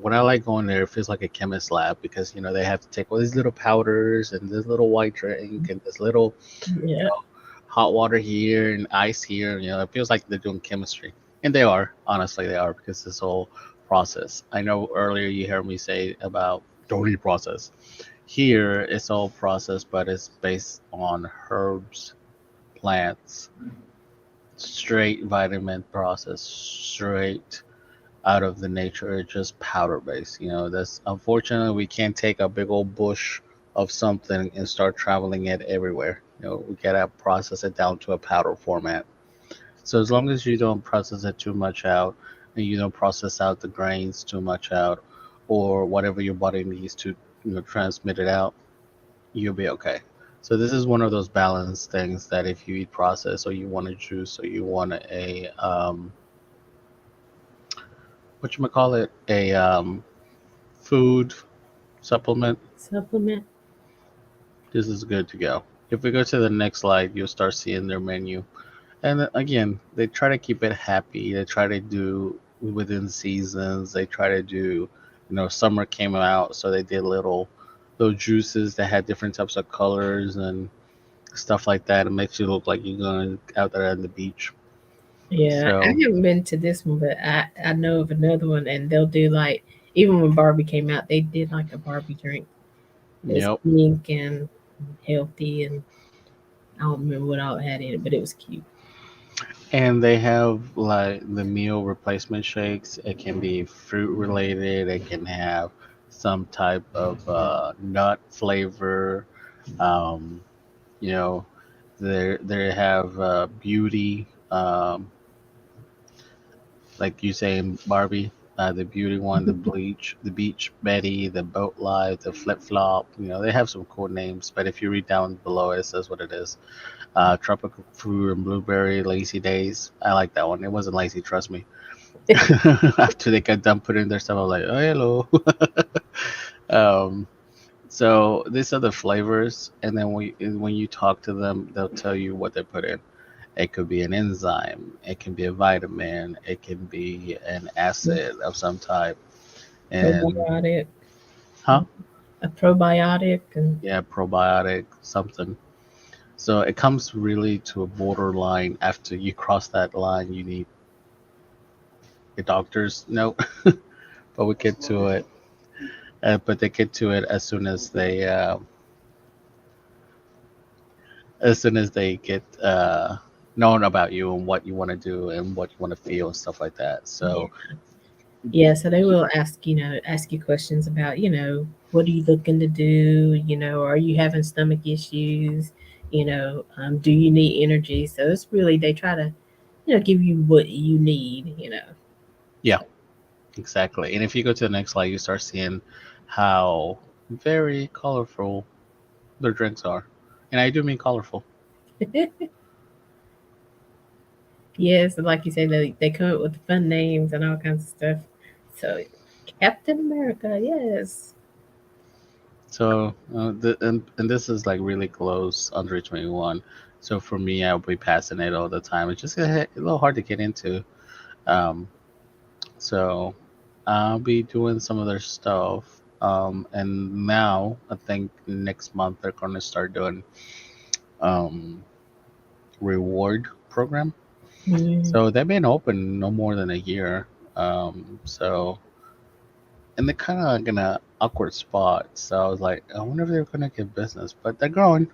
When I like going there, it feels like a chemist lab because they have to take all these little powders and this little white drink and this little Yeah. hot water here and ice here. It feels like they're doing chemistry, and they are. Honestly, they are because this whole process. I know earlier you heard me say about don't eat process. Here, it's all processed, but it's based on herbs, plants, straight vitamin process, straight out of the nature. It's just powder based. That's unfortunately we can't take a big old bush of something and start traveling it everywhere. We gotta process it down to a powder format. So as long as you don't process it too much out and you don't process out the grains too much out or whatever your body needs to transmit it out, you'll be okay. So this is one of those balance things that if you eat processed or you want a juice or you want a what you call it a food supplement, Supplement. this is good to go. If we go to the next slide, you'll start seeing their menu. And again, they try to keep it happy. They try to do within seasons. They try to do, summer came out, so they did little juices that had different types of colors and stuff like that. It makes you look like you're going out there on the beach. Yeah, I So, haven't been to this one, but I know of another one, and they'll do like even when Barbie came out, they did like a Barbie drink. It was yep. pink and healthy, and I don't remember what all it had in it, but it was cute. And they have like the meal replacement shakes. It can be fruit related. It can have some type of nut flavor. Um, you know, they have beauty, like you say in Barbie, the beauty one, the bleach, the beach Betty, the boat life, the flip flop. They have some cool names, but if you read down below, it says what it is. Tropical fruit and blueberry, lazy days. I like that one. It wasn't lazy, trust me. After they got done putting their stuff, I was like, oh hello. um, so these are the flavors, and then when you talk to them, they'll tell you what they put in. It could be an enzyme, it can be a vitamin, it can be an acid of some type, and Probiotic, huh? a probiotic, and Yeah, probiotic, something. So it comes really to a borderline. After you cross that line, you need a doctor's note, but we get to it. But they get to it as soon as they get known about you and what you want to do and what you want to feel and stuff like that. Yeah. So Yeah, so they will ask you questions about, what are you looking to do? Are you having stomach issues? Do you need energy? So it's really, they try to, give you what you need. yeah, So, exactly. And if you go to the next slide, you start seeing how very colorful their drinks are, and I do mean colorful. yes, like you say, they come up with fun names and all kinds of stuff. So, Captain America, yes. So and this is like really close under 21. So for me, I'll be passing it all the time. It's just a little hard to get into. Um, so I'll be doing some of their stuff. And now I think next month they're going to start doing um, reward program. Mm, So they've been open no more than a year. So and they're kind of like in a awkward spot. So I was like, I wonder if they're going to get business, but they're growing.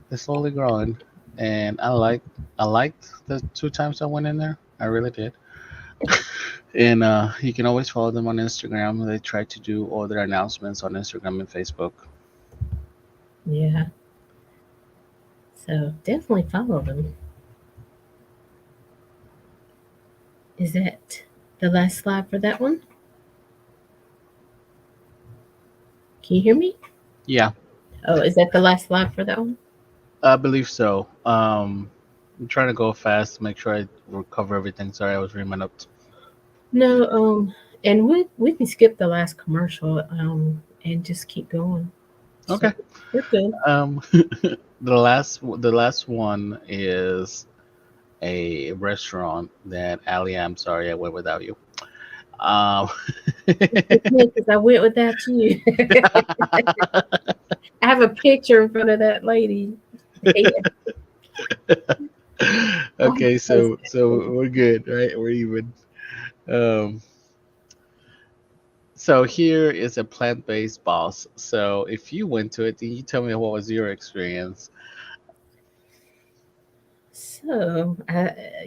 They're slowly growing, and I liked the two times I went in there. I really did. And you can always follow them on Instagram. They try to do all their announcements on Instagram and Facebook. yeah. So definitely follow them. Is that the last slide for that one? Can you hear me? Yeah, Oh, is that the last slide for that one? I believe so. I'm trying to go fast, make sure I cover everything. Sorry, I was reading my notes. No, and we can skip the last commercial, and just keep going. So Okay. we're good. The last one is a restaurant that Ali. I'm sorry, I went without you. Um, Because I went without you. I have a picture in front of that lady. Yeah, I have to okay, post so it. we're good, right? We're even. Um, so here is a plant-based boss. So if you went to it, then you tell me what was your experience. So,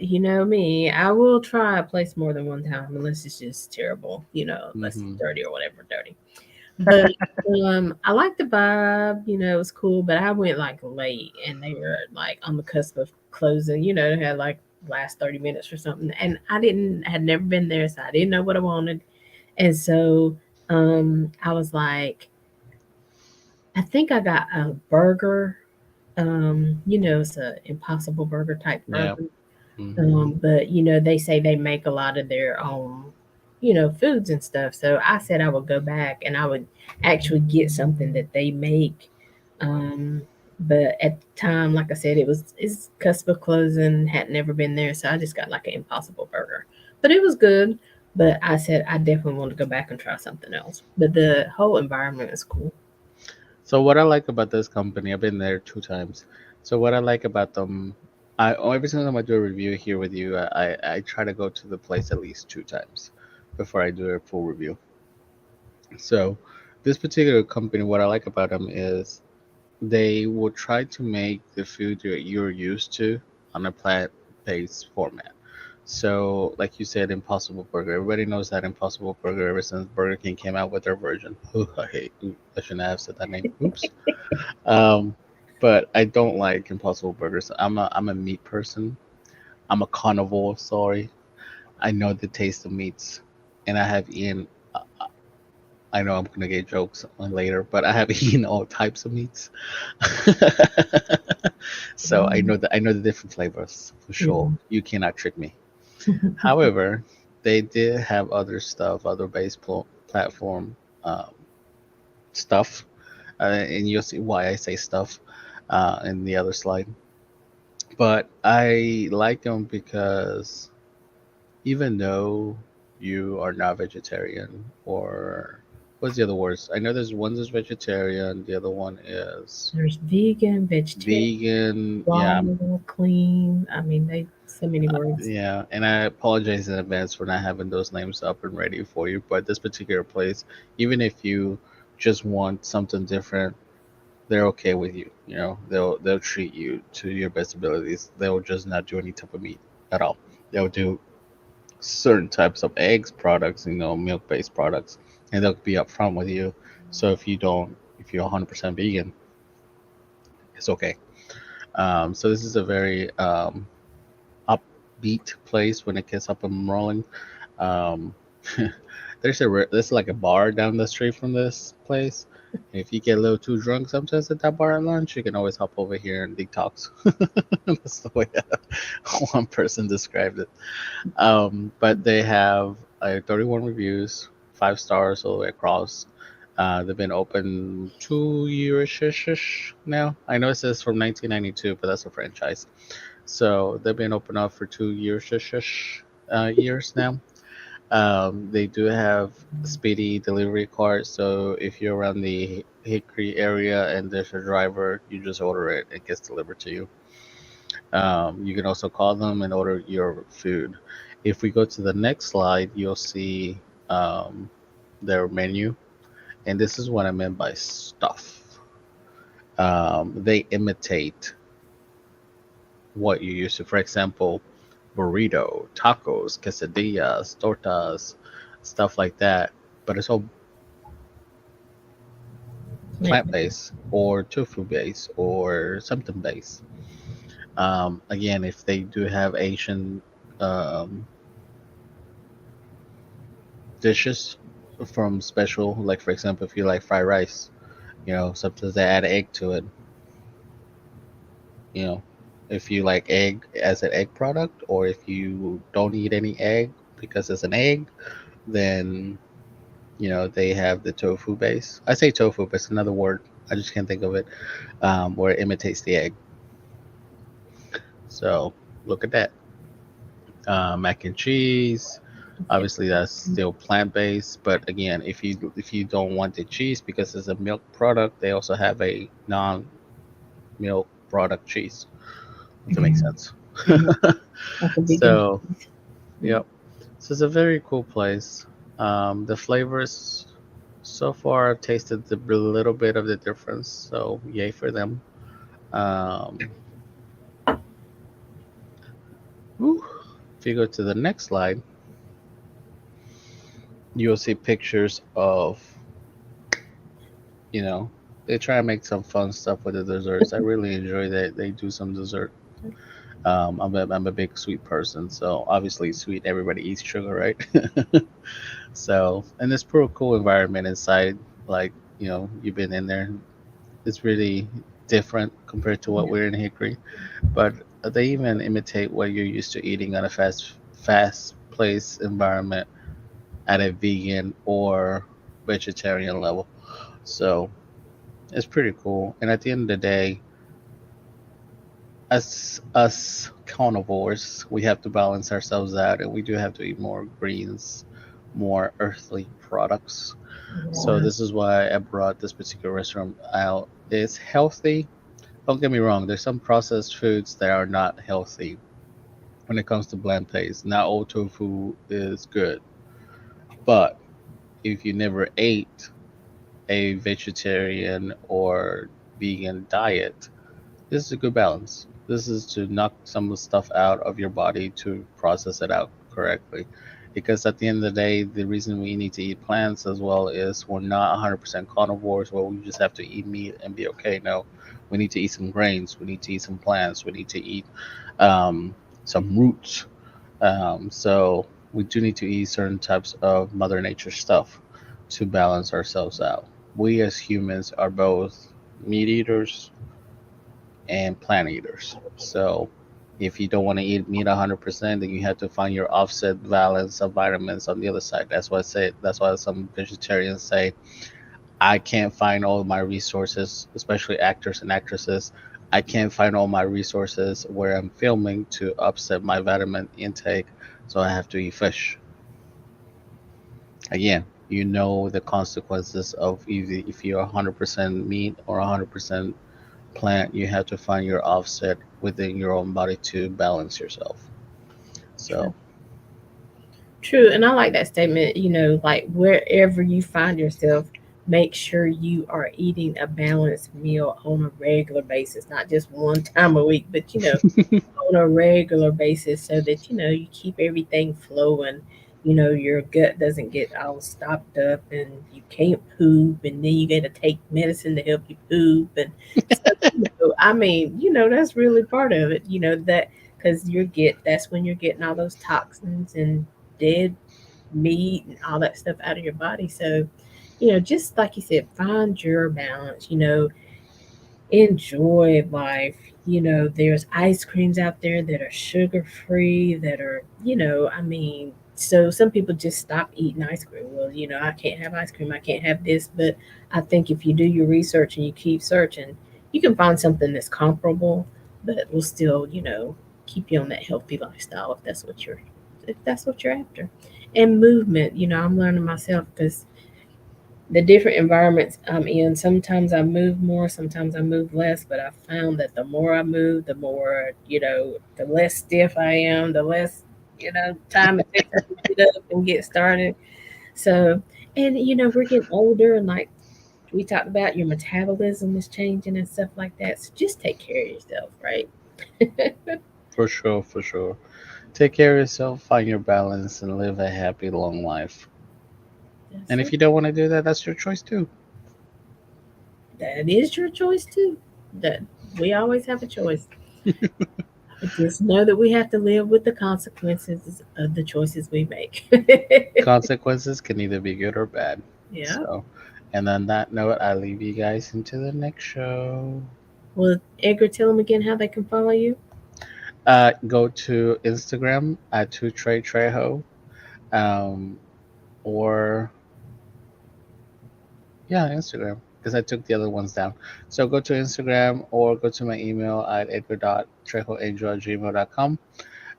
you know me, I will try a place more than one time unless it's just terrible, unless it's Hmm. dirty or whatever, dirty. But I like the vibe, it was cool, but I went like late and they were like on the cusp of closing, they had like last 30 minutes or something. And had never been there, so I didn't know what I wanted. And so I was like, I think I got a burger. It's a impossible burger type Yeah. burger. Hmm. But they say they make a lot of their own, foods and stuff. So I said I would go back and I would actually get something that they make. Um, but at the time, like I said, it's cusp of closing, had never been there, so I just got like an impossible burger. But it was good. But I said I definitely want to go back and try something else. But the whole environment is cool. So what I like about this company, I've been there two times. So what I like about them, every single time I do a review here with you, I try to go to the place at least two times before I do a full review. So this particular company, what I like about them is they will try to make the food that you're used to on a plant-based format. So, like you said, Impossible Burger. Everybody knows that Impossible Burger ever since Burger King came out with their version. I hate. I shouldn't have said that name. Oops. Um, but I don't like Impossible Burgers. I'm a meat person. I'm a carnivore. Sorry. I know the taste of meats, and I have eaten. I know I'm gonna get jokes on later, but I have eaten all types of meats. So I know the different flavors for sure. Mhm. You cannot trick me. However, they did have other stuff, other platform um, stuff, and you'll see why I say stuff in the other slide. But I like them because even though you are not vegetarian or what's the other words? I know there's one is vegetarian, the other one is There's vegan, vegetarian, vegan. raw, Yeah, clean. I mean, they so many words. yeah. And I apologize in advance for not having those names up and ready for you. But this particular place, even if you just want something different, they're okay with you. You know, they'll treat you to your best abilities. They'll just not do any type of meat at all. They'll do certain types of eggs products, milk based products, and they'll be upfront with you. So if you're 100% vegan, it's okay. So this is a very upbeat place when it gets up and rolling. Um, there's like a bar down the street from this place. If you get a little too drunk sometimes at that bar at lunch, you can always hop over here and detox. That's the way one person described it. But they have 31 reviews, 5 stars all the way across. They've been open 2 years now. I know it says from 1992, but that's a franchise. So they've been open up for 2 years now. They do have speedy delivery cards, so if you're around the Hickory area and there's a driver, you just order it, it gets delivered to you. You can also call them and order your food. If we go to the next slide, you'll see um, their menu, and this is what I meant by stuff. They imitate what you used to. For example, burrito, tacos, quesadillas, tortas, stuff like that. But it's all Plant plant based or tofu based or something based. Again, if they do have Asian um, dishes from special, like for example, if you like fried rice, sometimes they add egg to it. You know, if you like egg as an egg product, or if you don't eat any egg because it's an egg, then they have the tofu base. I say tofu, but it's another word. I just can't think of it. Where it imitates the egg. So look at that. Mac and cheese. okay. Obviously, that's still plant based. But again, if you don't want the cheese because it's a milk product, they also have a non milk product cheese. If that makes Mm-hmm. sense. Mm-hmm. Like a vegan. So yep. So it's a very cool place. The flavors so far I've tasted a little bit of the difference, so yay for them. Um, whew. If you go to the next slide, you'll see pictures of, you know, they try to make some fun stuff with the desserts. I really enjoy that they do some dessert. I'm a big sweet person, so obviously sweet. Everybody eats sugar, right? So, and it's pretty cool environment inside. Like, you've been in there. It's really different compared to what Yeah. we're in Hickory. But they even imitate what you're used to eating on a fast place environment at a vegan or vegetarian level. So it's pretty cool. And at the end of the day, as us carnivores, we have to balance ourselves out, and we do have to eat more greens, more earthly products. So Yeah. this is why I brought this particular restaurant out. It's healthy. Don't get me wrong. There's some processed foods that are not healthy when it comes to plant paste. Not all tofu is good, but if you never ate a vegetarian or vegan diet, this is a good balance. This is to knock some of the stuff out of your body to process it out correctly. Because at the end of the day, the reason we need to eat plants as well is we're not 100% carnivores where we just have to eat meat and be okay. No, we need to eat some grains, we need to eat some plants, we need to eat um, some roots. So we do need to eat certain types of Mother Nature stuff to balance ourselves out. We as humans are both meat eaters and plant eaters. So if you don't want to eat meat 100%, then you have to find your offset balance of vitamins on the other side. That's why some vegetarians say, I can't find all my resources, especially actors and actresses. I can't find all my resources where I'm filming to offset my vitamin intake, so I have to eat fish. Again, you know the consequences of either if you're 100% meat or 100% plant, you have to find your offset within your own body to balance yourself. True. So, True, and I like that statement. Like wherever you find yourself, make sure you are eating a balanced meal on a regular basis, not just one time a week, but on a regular basis so that you keep everything flowing. Your gut doesn't get all stopped up and you can't poop, and then you got to take medicine to help you poop. And so, I mean, that's really part of it. That because that's when you're getting all those toxins and dead meat and all that stuff out of your body. So, just like you said, find your balance. Enjoy life. There's ice creams out there that are sugar free, that are, I mean, so some people just stop eating ice cream. Well, I can't have ice cream, I can't have this. But I think if you do your research and you keep searching, you can find something that's comparable, but will still, keep you on that healthy lifestyle if that's what you're after. And movement, I'm learning myself because the different environments I'm in, sometimes I move more, sometimes I move less, but I found that the more I move, the more, the less stiff I am, the less, time it takes me to get up and get started. So, and we're getting older, and like we talked about, your metabolism is changing and stuff like that. So just take care of yourself, right? for sure, for sure. Take care of yourself, find your balance, and live a happy, long life. That's And if it. you don't want to do that, that's your choice too. That is your choice too. That we always have a choice. Just know that we have to live with the consequences of the choices we make. Consequences can either be good or bad. Yeah. So, and on that note, I leave you guys into the next show. Well, Edgar, tell them again how they can follow you. Go to Instagram at two Trey Trejo, um, or yeah, Instagram because I took the other ones down. So go to Instagram or go to my email at edgar.trejoangel@gmail.com.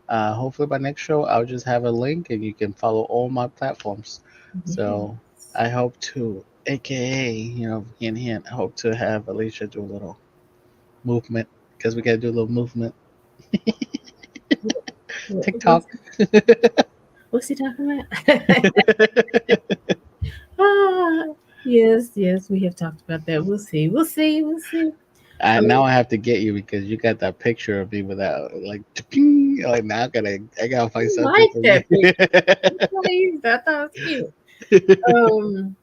Hopefully by next show I'll just have a link and you can follow all my platforms. So Yes. I hope to, aka hint hint, I hope to have Alicia do a little movement because we gotta do a little movement. What, TikTok. what's he talking about? Ah, yes, yes, we have talked about that. We'll see. We'll see. We'll see. Now Um, I have to get you because you got that picture of me without like like now I gotta I find something like for you. that picture. Please, I thought it was cute. Um,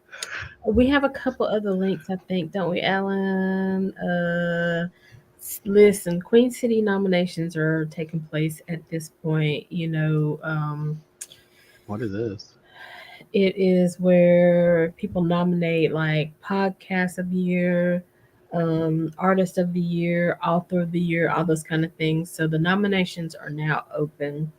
we have a couple other links, I think, don't we, Alan? Listen, Queen City nominations are taking place at this point. What is this? It is where people nominate like podcast of the year, artist of the year, author of the year, all those kind of things. So the nominations are now open.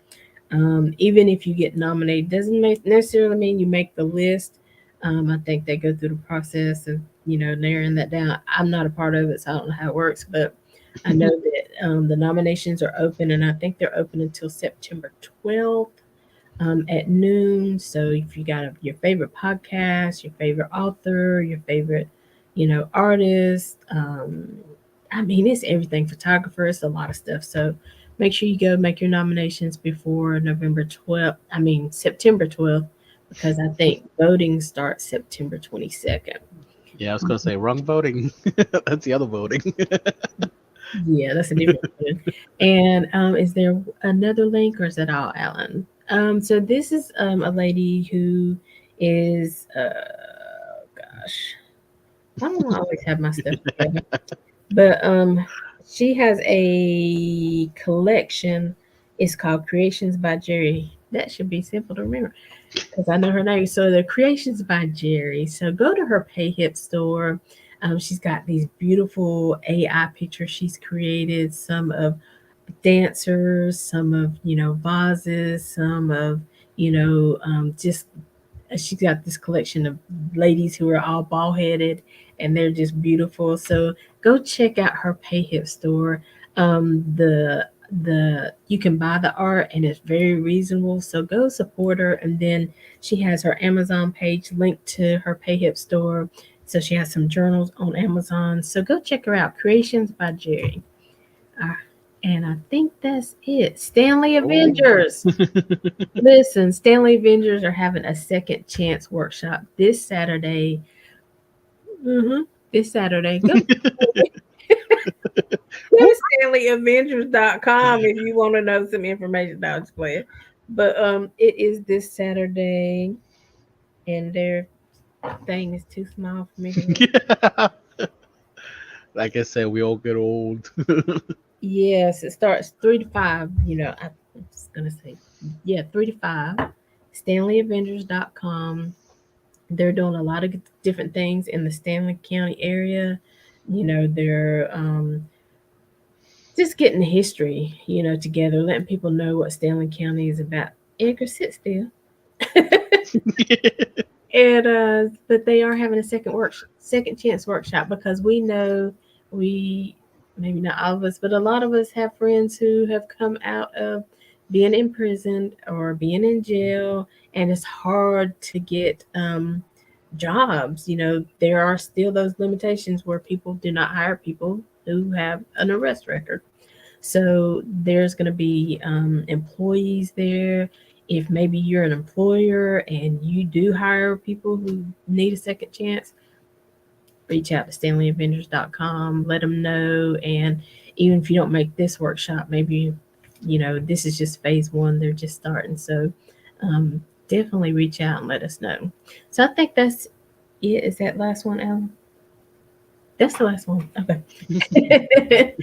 Even if you get nominated, doesn't necessarily mean you make the list. I think they go through the process of narrowing that down. I'm not a part of it, so I don't know how it works, but I know that the nominations are open, and I think they're open until September 12th at noon. So if you got your favorite podcast, your favorite author, your favorite, artist, I mean, it's everything. Photographer, it's a lot of stuff. So make sure you go make your nominations before November 12th. I mean, September 12th, because I think voting starts September 22nd. Yeah, I was gonna say wrong voting. That's the other voting. Yeah, that's a different one. And is there another link or is that all, Alan? So this is a lady who is gosh, I don't always have my stuff together, but she has a collection. It's called Creations by Jerry. That should be simple to remember because I know her name. So the Creations by Jerry. So go to her PayHip store. She's got these beautiful AI pictures she's created. Some of dancers, some of vases, some of just she's got this collection of ladies who are all bald headed and they're just beautiful. So go check out her PayHip store. The the you can buy the art and it's very reasonable. So go support her. And then she has her Amazon page linked to her PayHip store. So she has some journals on Amazon. So go check her out. Creations by Jerry. Uh, and I think that's it. Stanley Oh. Avengers. Listen, Stanley Avengers are having a second chance workshop this Saturday. hmm This Saturday. Go to StanleyAvengers.com if you want to know some information about this player. But it is this Saturday, and their thing is too small for me to read. Yeah. Like I said, we all get old. Yes, it starts 3 to 5. I'm just gonna say, yeah, 3 to 5. StanleyAvengers.com. They're doing a lot of different things in the Stanley County area. They're just getting the history, together, letting people know what Stanley County is about. Edgar, sit still. And but they are having a second chance workshop because we know we maybe not all of us, but a lot of us have friends who have come out of being imprisoned or being in jail, and it's hard to get jobs. There are still those limitations where people do not hire people who have an arrest record. So there's going to be employees there. If maybe you're an employer and you do hire people who need a second chance, reach out to StanleyAvengers.com, let them know. And even if you don't make this workshop, maybe, this is just phase one. They're just starting. So um, definitely reach out and let us know. So I think that's it. Is that last one, Ellen? That's the last one. Okay.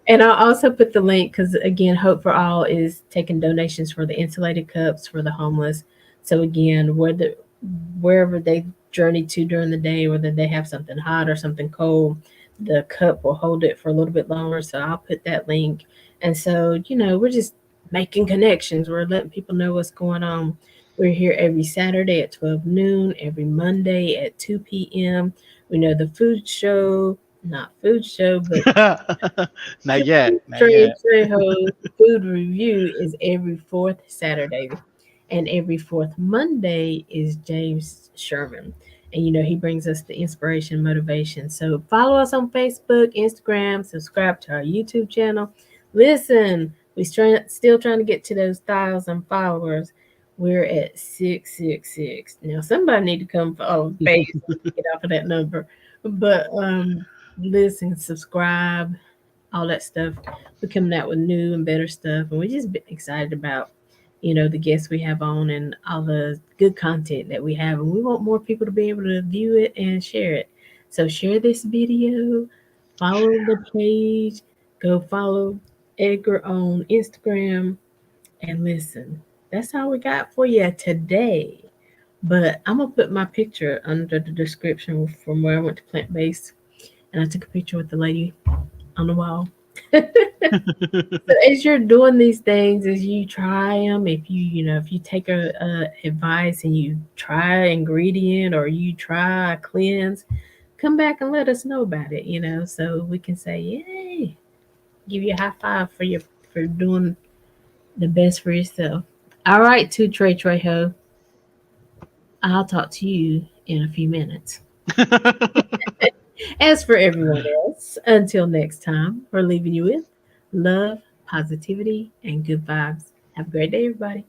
And I'll also put the link because, again, Hope for All is taking donations for the insulated cups for the homeless. So, again, wherever they journey to during the day, whether they have something hot or something cold, the cup will hold it for a little bit longer. So, I'll put that link. And so, we're just making connections. We're letting people know what's going on. We're here every Saturday at 12 noon, every Monday at 2 p.m. We know the not food show, but Not yet. Not Trade yet. Trejo food review is every fourth Saturday, and every fourth Monday is James Sherman. And he brings us the inspiration, motivation. So follow us on Facebook, Instagram, subscribe to our YouTube channel. Listen, still trying to get to those 1,000 followers. We're at 666. Now somebody need to come follow the page and get off of that number. But listen, subscribe, all that stuff. We're coming out with new and better stuff, and we're just excited about the guests we have on and all the good content that we have, and we want more people to be able to view it and share it. So share this video, follow the page, go follow Edgar on Instagram, and listen. That's all we got for you today. But I'm gonna put my picture under the description from where I went to plant based, and I took a picture with the lady on the wall. So as you're doing these things, as you try them, if you take a advice and you try an ingredient or you try a cleanse, come back and let us know about it. So we can say, yay, give you a high five for doing the best for yourself. All right, to Trey Trejo, I'll talk to you in a few minutes. As for everyone else, until next time, we're leaving you with love, positivity, and good vibes. Have a great day, everybody.